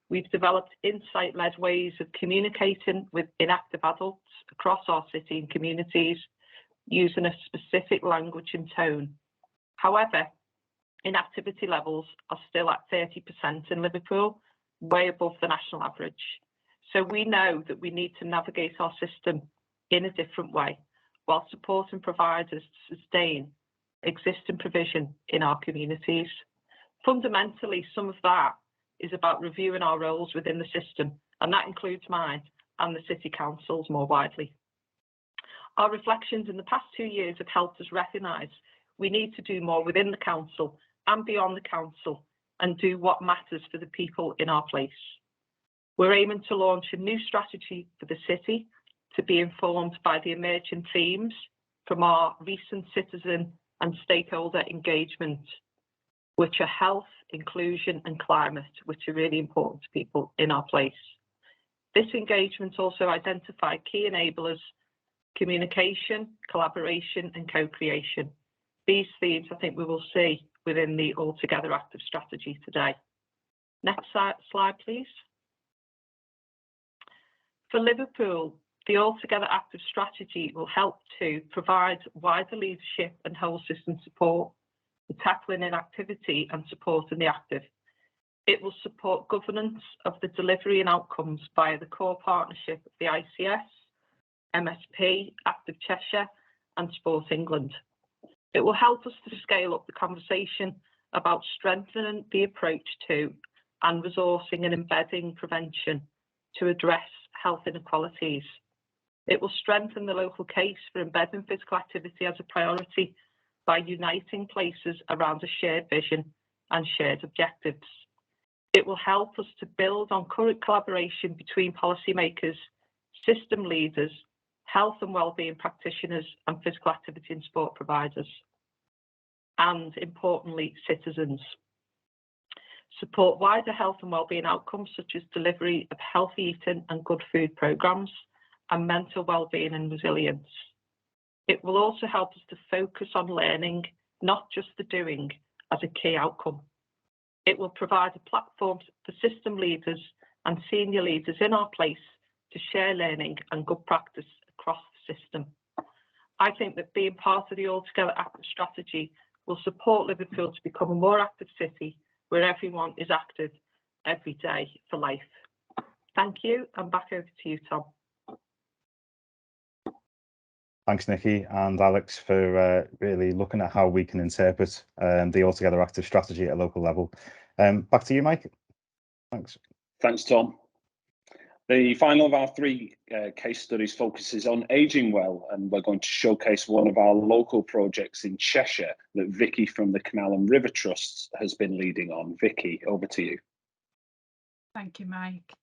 We've developed insight-led ways of communicating with inactive adults across our city and communities using a specific language and tone. However, inactivity levels are still at 30% in Liverpool, way above the national average. So we know that we need to navigate our system in a different way while supporting providers to sustain existing provision in our communities. Fundamentally, some of that is about reviewing our roles within the system, and that includes mine and the City Councils more widely. Our reflections in the past 2 years have helped us recognise we need to do more within the council and beyond the council and do what matters for the people in our place. We're aiming to launch a new strategy for the city to be informed by the emerging themes from our recent citizen and stakeholder engagement, which are health, inclusion and climate, which are really important to people in our place. This engagement also identified key enablers, communication, collaboration and co-creation. These themes I think we will see within the Altogether Active strategy today. Next slide, please. For Liverpool, the Altogether Active strategy will help to provide wider leadership and whole system support for tackling inactivity and supporting the active. It will support governance of the delivery and outcomes via the core partnership of the ICS, MSP, Active Cheshire and Sport England. It will help us to scale up the conversation about strengthening the approach to and resourcing and embedding prevention to address health inequalities. It will strengthen the local case for embedding physical activity as a priority by uniting places around a shared vision and shared objectives. It will help us to build on current collaboration between policymakers, system leaders, health and wellbeing practitioners and physical activity and sport providers, and importantly, citizens. Support wider health and wellbeing outcomes such as delivery of healthy eating and good food programmes and mental wellbeing and resilience. It will also help us to focus on learning, not just the doing, as a key outcome. It will provide a platform for system leaders and senior leaders in our place to share learning and good practice across the system. I think that being part of the Altogether Active strategy will support Liverpool to become a more active city where everyone is active every day for life. Thank you, and back over to you, Tom. Thanks, Nikki and Alex, for really looking at how we can interpret the Altogether Active strategy at a local level. Back to you, Mike. Thanks. Thanks, Tom. The final of our three case studies focuses on ageing well, and we're going to showcase one of our local projects in Cheshire that Vicky from the Canal and River Trusts has been leading on. Vicky, over to you. Thank you, Mike.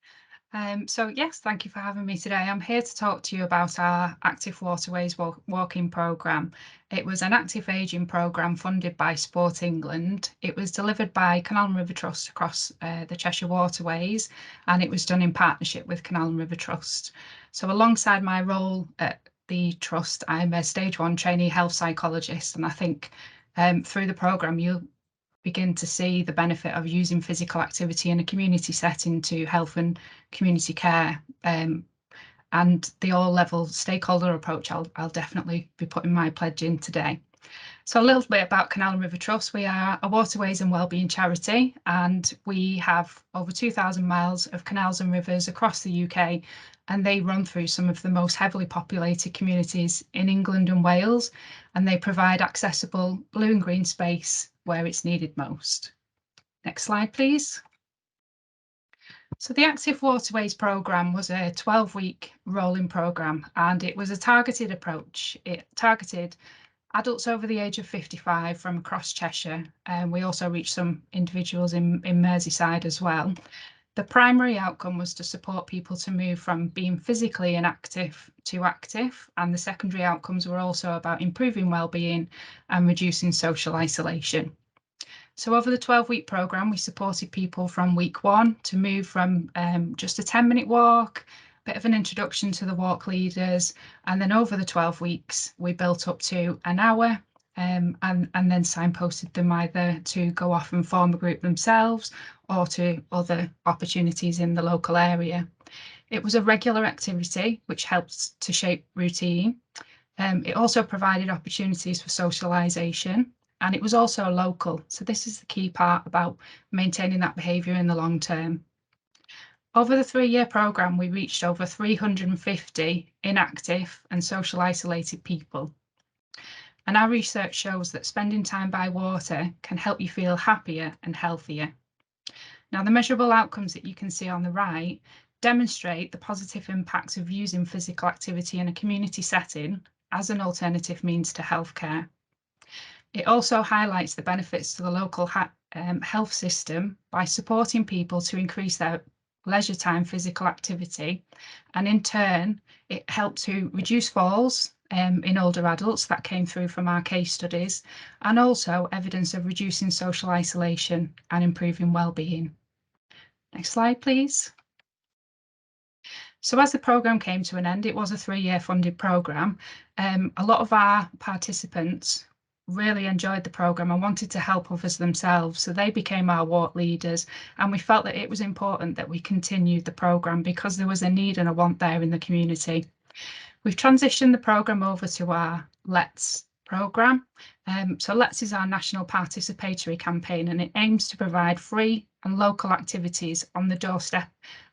So yes, thank you for having me today. I'm here to talk to you about our Active Waterways walking programme. It was an active ageing programme funded by Sport England. It was delivered by Canal and River Trust across the Cheshire Waterways, and it was done in partnership with Canal and River Trust. So alongside my role at the Trust, I'm a stage 1 trainee health psychologist, and I think through the programme you'll begin to see the benefit of using physical activity in a community setting to health and community care, and the all-level stakeholder approach I'll definitely be putting my pledge in today. So a little bit about Canal and River Trust. We are a waterways and wellbeing charity, and we have over 2,000 miles of canals and rivers across the UK, and they run through some of the most heavily populated communities in England and Wales, and they provide accessible blue and green space where it's needed most. Next slide, please. So the Active Waterways programme was a 12-week rolling programme, and it was a targeted approach. It targeted adults over the age of 55 from across Cheshire, and we also reached some individuals in Merseyside as well. The primary outcome was to support people to move from being physically inactive to active, and the secondary outcomes were also about improving well-being and reducing social isolation. So over the 12-week programme, we supported people from week 1 to move from just a 10-minute walk, a bit of an introduction to the walk leaders, and then over the 12 weeks, we built up to an hour and then signposted them either to go off and form a group themselves or to other opportunities in the local area. It was a regular activity which helps to shape routine. It also provided opportunities for socialisation, and it was also local. So this is the key part about maintaining that behaviour in the long term. Over the 3-year programme, we reached over 350 inactive and social isolated people. And our research shows that spending time by water can help you feel happier and healthier. Now, the measurable outcomes that you can see on the right demonstrate the positive impacts of using physical activity in a community setting as an alternative means to healthcare. It also highlights the benefits to the local health system by supporting people to increase their leisure time physical activity, and in turn it helped to reduce falls in older adults. That came through from our case studies, and also evidence of reducing social isolation and improving well-being. Next slide, please. So as the programme came to an end, it was a 3-year funded programme. A lot of our participants really enjoyed the programme and wanted to help others themselves, so they became our walk leaders, and we felt that it was important that we continued the programme because there was a need and a want there in the community. We've transitioned the programme over to our Let's programme. So Let's is our national participatory campaign, and it aims to provide free and local activities on the doorstep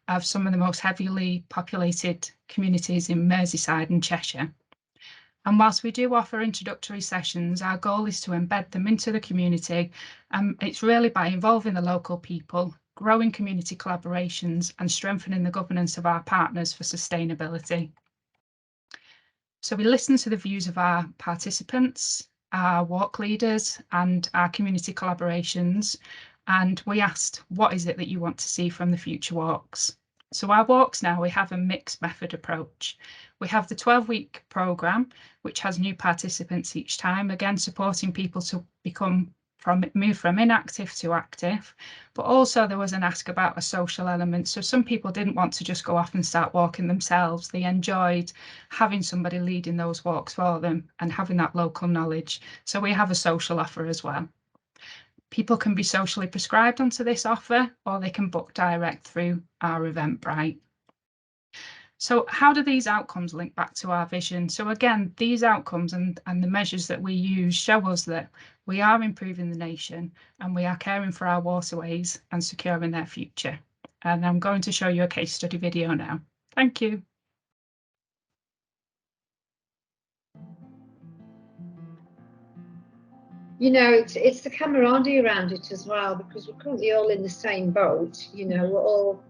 of some of the most heavily populated communities in Merseyside and Cheshire. And whilst we do offer introductory sessions, our goal is to embed them into the community. It's really by involving the local people, growing community collaborations and strengthening the governance of our partners for sustainability. So we listen to the views of our participants, our walk leaders and our community collaborations, and we asked, what is it that you want to see from the future walks? So our walks now, we have a mixed method approach. We have the 12-week programme, which has new participants each time, again supporting people to move from inactive to active, but also there was an ask about a social element. So some people didn't want to just go off and start walking themselves. They enjoyed having somebody leading those walks for them and having that local knowledge. So we have a social offer as well. People can be socially prescribed onto this offer, or they can book direct through our Eventbrite. So how do these outcomes link back to our vision? So again, these outcomes and the measures that we use show us that we are improving the nation and we are caring for our waterways and securing their future. And I'm going to show you a case study video now. Thank you. You know, it's the camaraderie around it as well, because we're currently all in the same boat. You know, we're all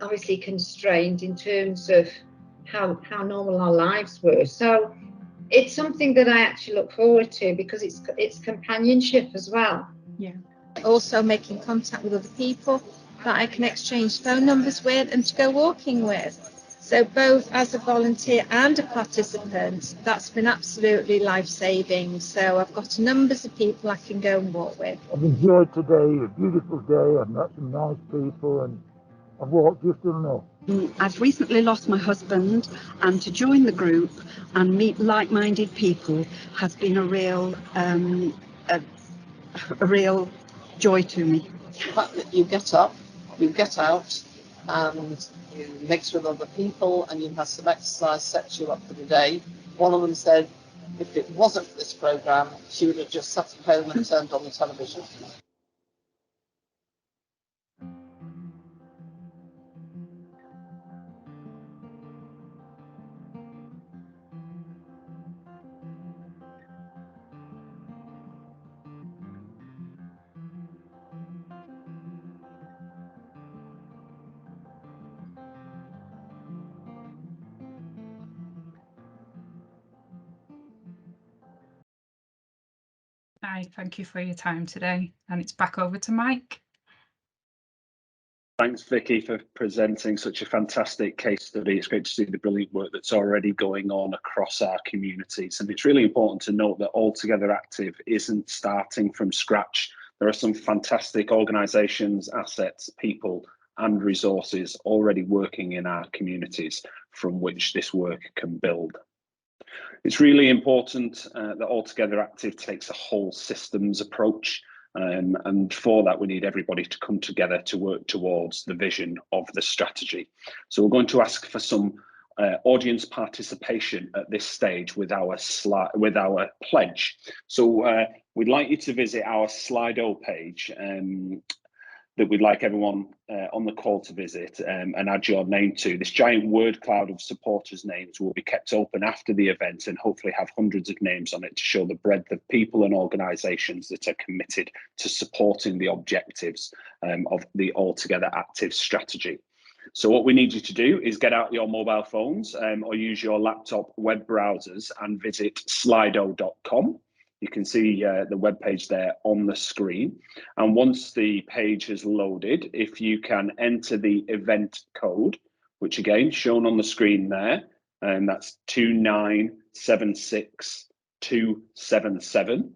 obviously constrained in terms of how normal our lives were. So it's something that I actually look forward to, because it's companionship as well. Yeah. Also making contact with other people that I can exchange phone numbers with and to go walking with. So both as a volunteer and a participant, that's been absolutely life-saving. So I've got numbers of people I can go and walk with. I've enjoyed today, a beautiful day. I've met some nice people and I've walked just enough. I've recently lost my husband, and to join the group and meet like-minded people has been a real joy to me. The fact that you get up, you get out, and you mix with other people, and you have some exercise, sets you up for the day. One of them said, if it wasn't for this programme, she would have just sat at home and turned on the television. Hi, thank you for your time today, and it's back over to Mike. Thanks, Vicky, for presenting such a fantastic case study. It's great to see the brilliant work that's already going on across our communities. And it's really important to note that Altogether Active isn't starting from scratch. There are some fantastic organisations, assets, people and resources already working in our communities from which this work can build. It's really important that Altogether Active takes a whole systems approach. And for that, we need everybody to come together to work towards the vision of the strategy. So we're going to ask for some audience participation at this stage with our pledge. So we'd like you to visit our Slido page that we'd like everyone on the call to visit and add your name to. This giant word cloud of supporters' names will be kept open after the event and hopefully have hundreds of names on it to show the breadth of people and organisations that are committed to supporting the objectives of the Altogether Active strategy. So what we need you to do is get out your mobile phones or use your laptop web browsers and visit slido.com. You can see the web page there on the screen. And once the page has loaded, if you can enter the event code, which again, shown on the screen there, and that's 2976277.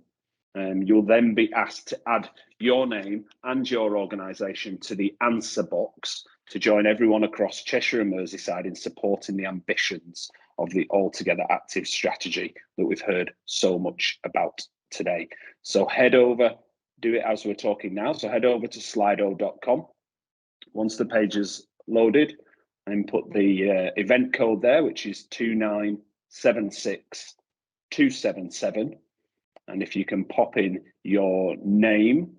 You'll then be asked to add your name and your organisation to the answer box to join everyone across Cheshire and Merseyside in supporting the ambitions of the Altogether Active strategy that we've heard so much about today. So head over, do it as we're talking now. So head over to slido.com. Once the page is loaded, and put the event code there, which is 2976277. And if you can pop in your name,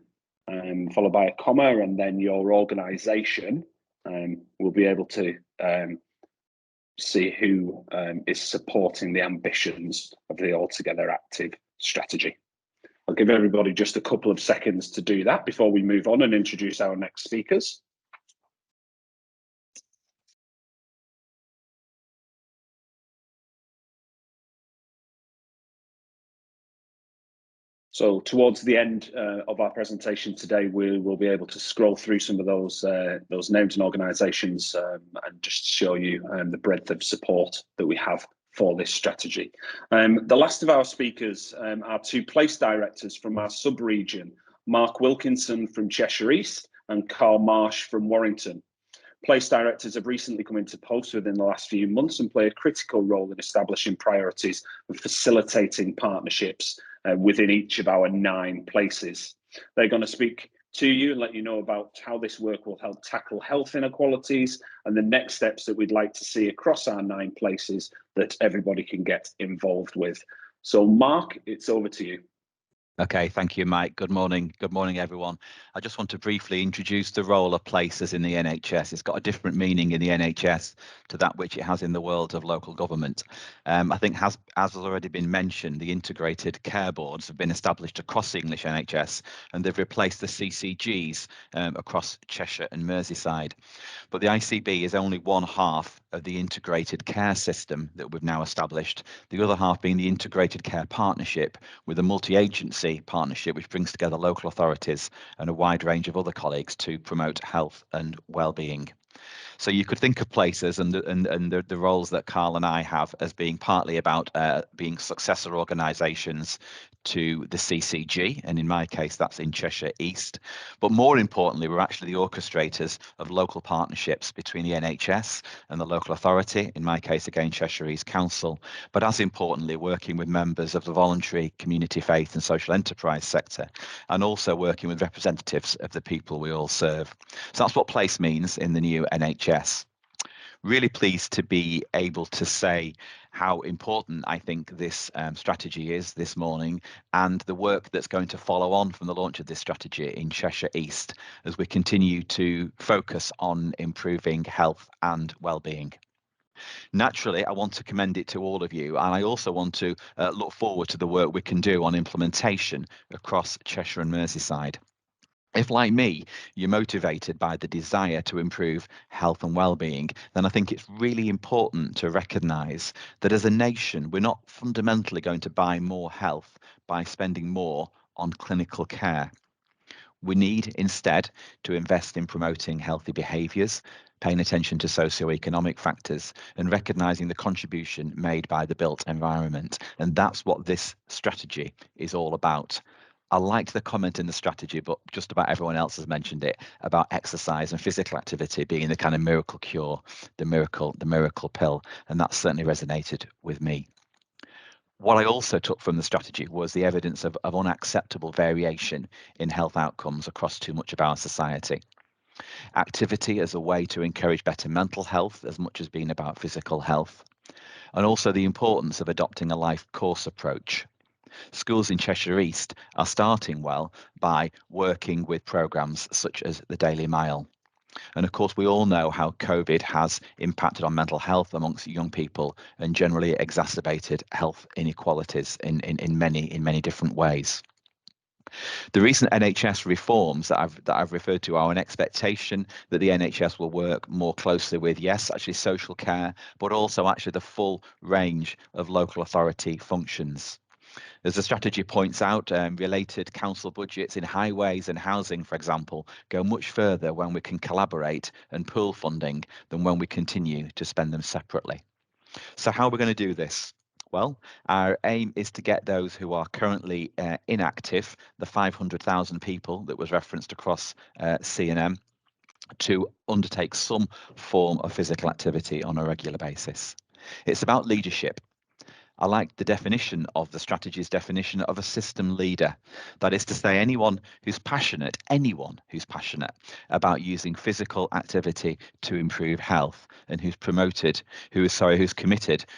followed by a comma, and then your organisation, we'll be able to see who is supporting the ambitions of the Altogether Active strategy. I'll give everybody just a couple of seconds to do that before we move on and introduce our next speakers. So towards the end of our presentation today, we will be able to scroll through some of those names and organisations and just show you the breadth of support that we have for this strategy. The last of our speakers are two place directors from our sub-region, Mark Wilkinson from Cheshire East and Carl Marsh from Warrington. Place directors have recently come into post within the last few months and play a critical role in establishing priorities and facilitating partnerships within each of our 9 places. They're going to speak to you and let you know about how this work will help tackle health inequalities and the next steps that we'd like to see across our 9 places that everybody can get involved with. So Mark, it's over to you. Okay, thank you, Mike. Good morning. Good morning, everyone. I just want to briefly introduce the role of places in the NHS. It's got a different meaning in the NHS to that which it has in the world of local government. I think, as has already been mentioned, the integrated care boards have been established across the English NHS, and they've replaced the CCGs across Cheshire and Merseyside. But the ICB is only one half of the integrated care system that we've now established, the other half being the integrated care partnership with a multi-agency partnership which brings together local authorities and a wide range of other colleagues to promote health and well-being. So you could think of places and the roles that Carl and I have as being partly about being successor organisations to the CCG, and in my case that's in Cheshire East. But more importantly, we're actually the orchestrators of local partnerships between the NHS and the local authority, in my case again Cheshire East Council, but as importantly working with members of the voluntary community faith and social enterprise sector, and also working with representatives of the people we all serve. So that's what place means in the new NHS. Really pleased to be able to say how important I think this strategy is this morning, and the work that's going to follow on from the launch of this strategy in Cheshire East as we continue to focus on improving health and well-being. Naturally, I want to commend it to all of you, and I also want to look forward to the work we can do on implementation across Cheshire and Merseyside. If, like me, you're motivated by the desire to improve health and well-being, then I think it's really important to recognise that as a nation, we're not fundamentally going to buy more health by spending more on clinical care. We need instead to invest in promoting healthy behaviours, paying attention to socio-economic factors and recognising the contribution made by the built environment. And that's what this strategy is all about. I liked the comment in the strategy, but just about everyone else has mentioned it, about exercise and physical activity being the kind of miracle cure, the miracle pill, and that certainly resonated with me. What I also took from the strategy was the evidence of unacceptable variation in health outcomes across too much of our society. Activity as a way to encourage better mental health as much as being about physical health, and also the importance of adopting a life course approach. Schools in Cheshire East are starting well by working with programmes such as the Daily Mile. And of course, we all know how COVID has impacted on mental health amongst young people and generally exacerbated health inequalities in many different ways. The recent NHS reforms that I've referred to are an expectation that the NHS will work more closely with, yes, actually social care, but also actually the full range of local authority functions. As the strategy points out, related council budgets in highways and housing, for example, go much further when we can collaborate and pool funding than when we continue to spend them separately. So how are we going to do this? Well, our aim is to get those who are currently inactive, the 500,000 people that was referenced across C&M, to undertake some form of physical activity on a regular basis. It's about leadership. I like the definition of the strategy's definition of a system leader. That is to say, anyone who's passionate about using physical activity to improve health and who's committed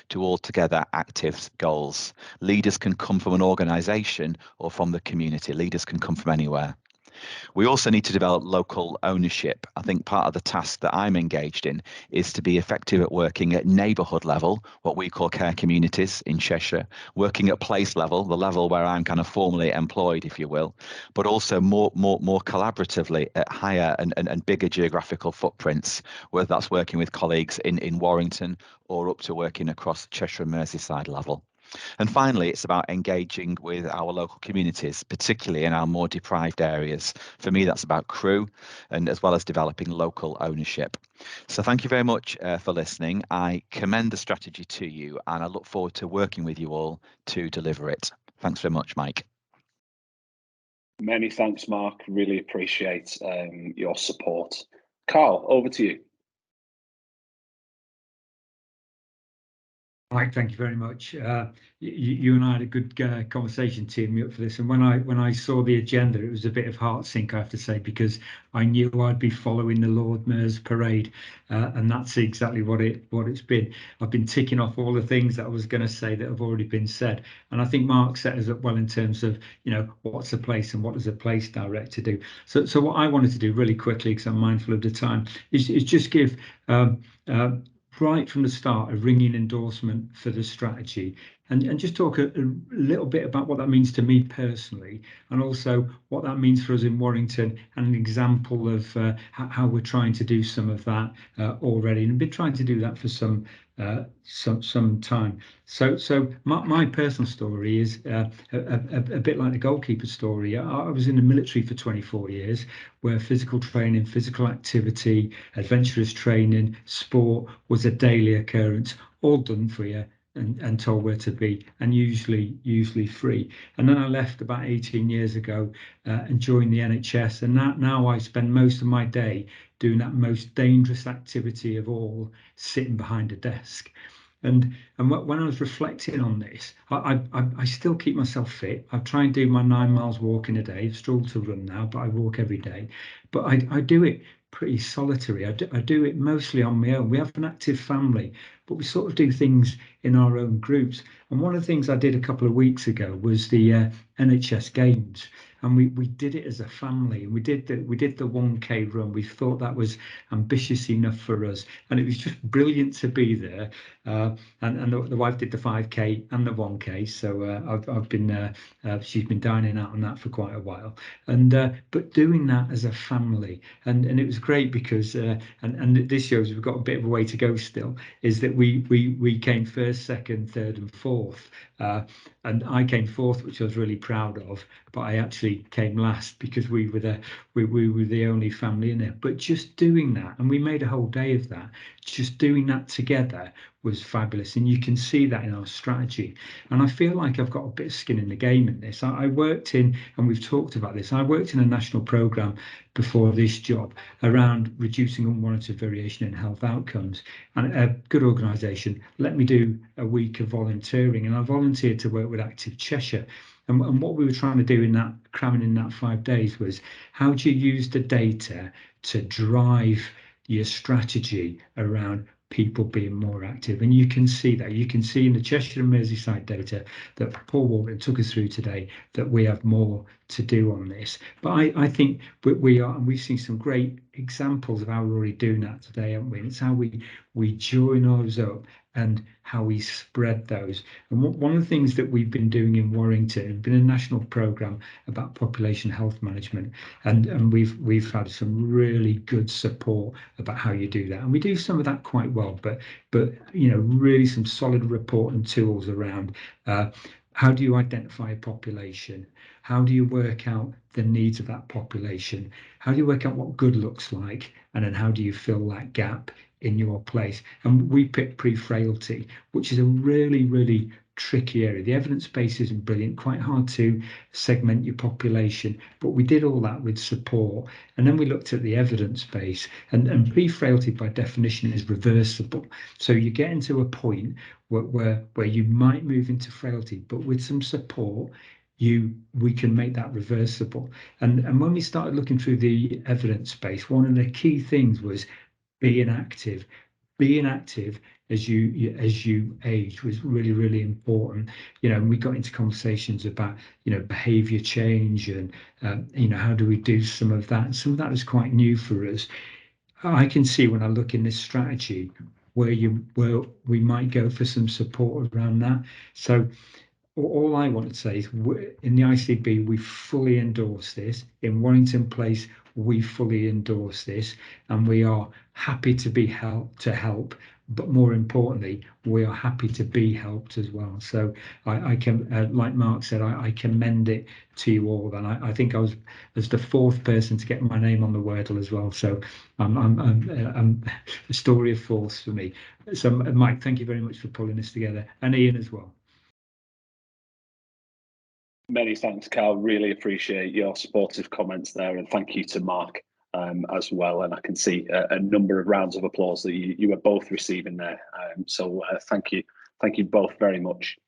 to altogether active goals. Leaders can come from an organisation or from the community. Leaders can come from anywhere. We also need to develop local ownership. I think part of the task that I'm engaged in is to be effective at working at neighbourhood level, what we call care communities in Cheshire, working at place level, the level where I'm kind of formally employed, if you will, but also more collaboratively at higher and bigger geographical footprints, whether that's working with colleagues in Warrington or up to working across Cheshire and Merseyside level. And finally, it's about engaging with our local communities, particularly in our more deprived areas. For me, that's about crew and as well as developing local ownership. So thank you very much for listening. I commend the strategy to you and I look forward to working with you all to deliver it. Thanks very much, Mike. Many thanks, Mark. Really appreciate your support. Carl, over to you. Mike, thank you very much. You and I had a good conversation teaming me up for this, and when I saw the agenda, it was a bit of heart sink, I have to say, because I knew I'd be following the Lord Mayor's parade, and that's exactly what it's been. I've been ticking off all the things that I was going to say that have already been said, and I think Mark set us up well in terms of what's a place and what does a place director do. So what I wanted to do really quickly, because I'm mindful of the time, is just give right from the start a ringing endorsement for the strategy and just talk a little bit about what that means to me personally and also what that means for us in Warrington and an example of how we're trying to do some of that already, and I've been trying to do that for some time. So my personal story is a bit like the Goalkeeper story. I was in the military for 24 years, where physical training, physical activity, adventurous training, sport was a daily occurrence, all done for you and told where to be, and usually free. And then I left about 18 years ago and joined the NHS, and now I spend most of my day doing that most dangerous activity of all, sitting behind a desk. And when I was reflecting on this, I still keep myself fit. I try and do my 9 miles walking a day. I've struggled to run now, but I walk every day. But I do it pretty solitary. I do it mostly on my own. We have an active family, but we sort of do things in our own groups. And one of the things I did a couple of weeks ago was the NHS Games, and we did it as a family. And we did the 1K run. We thought that was ambitious enough for us, and it was just brilliant to be there. And the wife did the 5K and the 1K, so I've been she's been dining out on that for quite a while. And but doing that as a family, and it was great because and this shows we've got a bit of a way to go still. Is that we came first, second, third, and fourth. and I came fourth, which I was really proud of, but I actually came last because we were the only family in there. But just doing that, and we made a whole day of that, just doing that together was fabulous, and you can see that in our strategy. And I feel like I've got a bit of skin in the game in this. I worked in, and we've talked about this, I worked in a national programme before this job around reducing unwarranted variation in health outcomes, and a good organisation let me do a week of volunteering, and I volunteered to work with Active Cheshire. And what we were trying to do in that, cramming in that 5 days, was how do you use the data to drive your strategy around people being more active? And you can see that. You can see in the Cheshire and Merseyside data that Paul Warburton took us through today that we have more to do on this. But I think we are, and we've seen some great examples of how we're already doing that today, haven't we? And it's how we join ours up and how we spread those. And one of the things that we've been doing in Warrington has been a national programme about population health management, and we've had some really good support about how you do that, and we do some of that quite well. But you know, really some solid reporting tools around how do you identify a population, how do you work out the needs of that population, how do you work out what good looks like, and then how do you fill that gap in your place. And we picked pre-frailty, which is a really, really tricky area. The evidence base isn't brilliant, quite hard to segment your population, but we did all that with support. And then we looked at the evidence base, and pre-frailty by definition is reversible. So you get into a point where you might move into frailty, but with some support, we can make that reversible. And when we started looking through the evidence base, one of the key things was being active as you age was really, really important. You know, and we got into conversations about, you know, behavior change and you know, how do we do some of that. Some of that is quite new for us. I can see when I look in this strategy where we might go for some support around that. So all I want to say is in the ICB, we fully endorse this. In Warrington Place, we fully endorse this, and we are happy to help, but more importantly, we are happy to be helped as well. So I can, like Mark said, I commend it to you all, and I think I was the fourth person to get my name on the Wordle as well. So I'm a story of force for me. So Mike, thank you very much for pulling this together, and Ian as well. Many thanks, Carl. Really appreciate your supportive comments there, and thank you to Mark as well. And I can see a number of rounds of applause that you are both receiving there. So thank you both very much.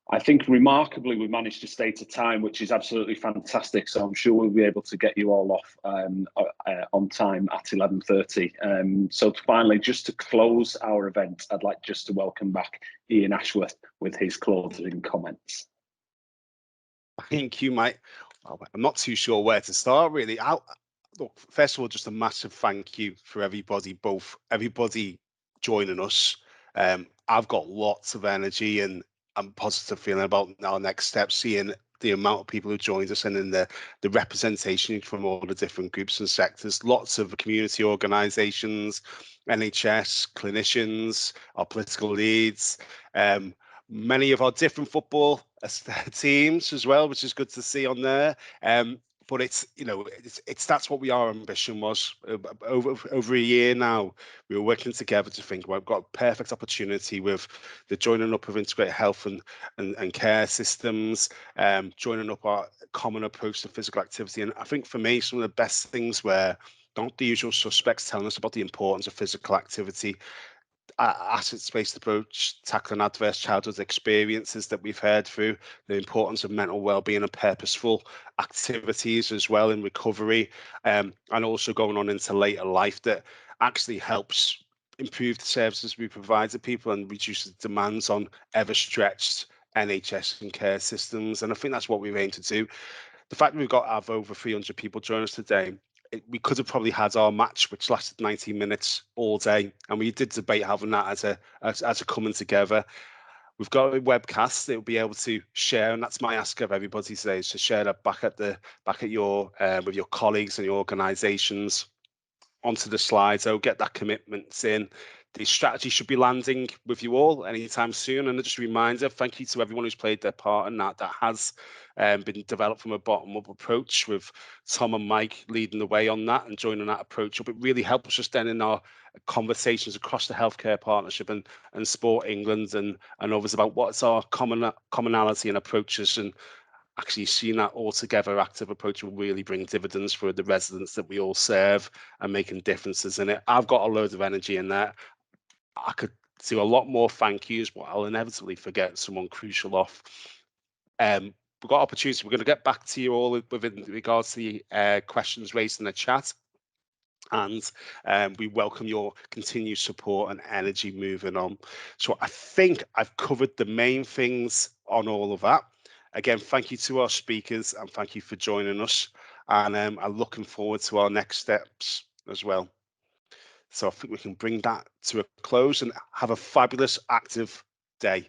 I think remarkably we managed to stay to time, which is absolutely fantastic. So I'm sure we'll be able to get you all off on time at 11:30. So finally, just to close our event, I'd like just to welcome back Ian Ashworth with his closing comments. Thank you, Mike. Well, I'm not too sure where to start, really. Look, first of all, just a massive thank you for everybody joining us. I've got lots of energy and I'm positive feeling about our next steps, seeing the amount of people who joined us and in the representation from all the different groups and sectors, lots of community organisations, NHS, clinicians, our political leads, many of our different football teams as well, which is good to see on there. But it's, you know, that's what our ambition was. Over a year now, we were working together to think, well, we've got a perfect opportunity with the joining up of integrated health and care systems, joining up our common approach to physical activity. And I think for me, some of the best things were not the usual suspects telling us about the importance of physical activity, asset-based approach, tackling adverse childhood experiences that we've heard through, the importance of mental well-being and purposeful activities as well in recovery, and also going on into later life that actually helps improve the services we provide to people and reduces demands on ever-stretched NHS and care systems. And I think that's what we've aimed to do. The fact that we've got over 300 people join us today, we could have probably had our match, which lasted 90 minutes all day, and we did debate having that as a coming together. We've got a webcast that we'll be able to share, and that's my ask of everybody today, is to share that back at your with your colleagues and your organisations onto the slides. So get that commitment in. the strategy should be landing with you all anytime soon. And just a reminder, thank you to everyone who's played their part in that. That has been developed from a bottom-up approach, with Tom and Mike leading the way on that and joining that approach up. It really helps us then in our conversations across the healthcare partnership and Sport England and others about what's our commonality and approaches, and actually seeing that all together active approach will really bring dividends for the residents that we all serve and making differences in it. I've got a load of energy in there. I could do a lot more thank yous, but I'll inevitably forget someone crucial off. We've got opportunity. We're going to get back to you all with regards to the questions raised in the chat. And we welcome your continued support and energy moving on. So I think I've covered the main things on all of that. Again, thank you to our speakers and thank you for joining us. And I'm looking forward to our next steps as well. So I think we can bring that to a close and have a fabulous active day.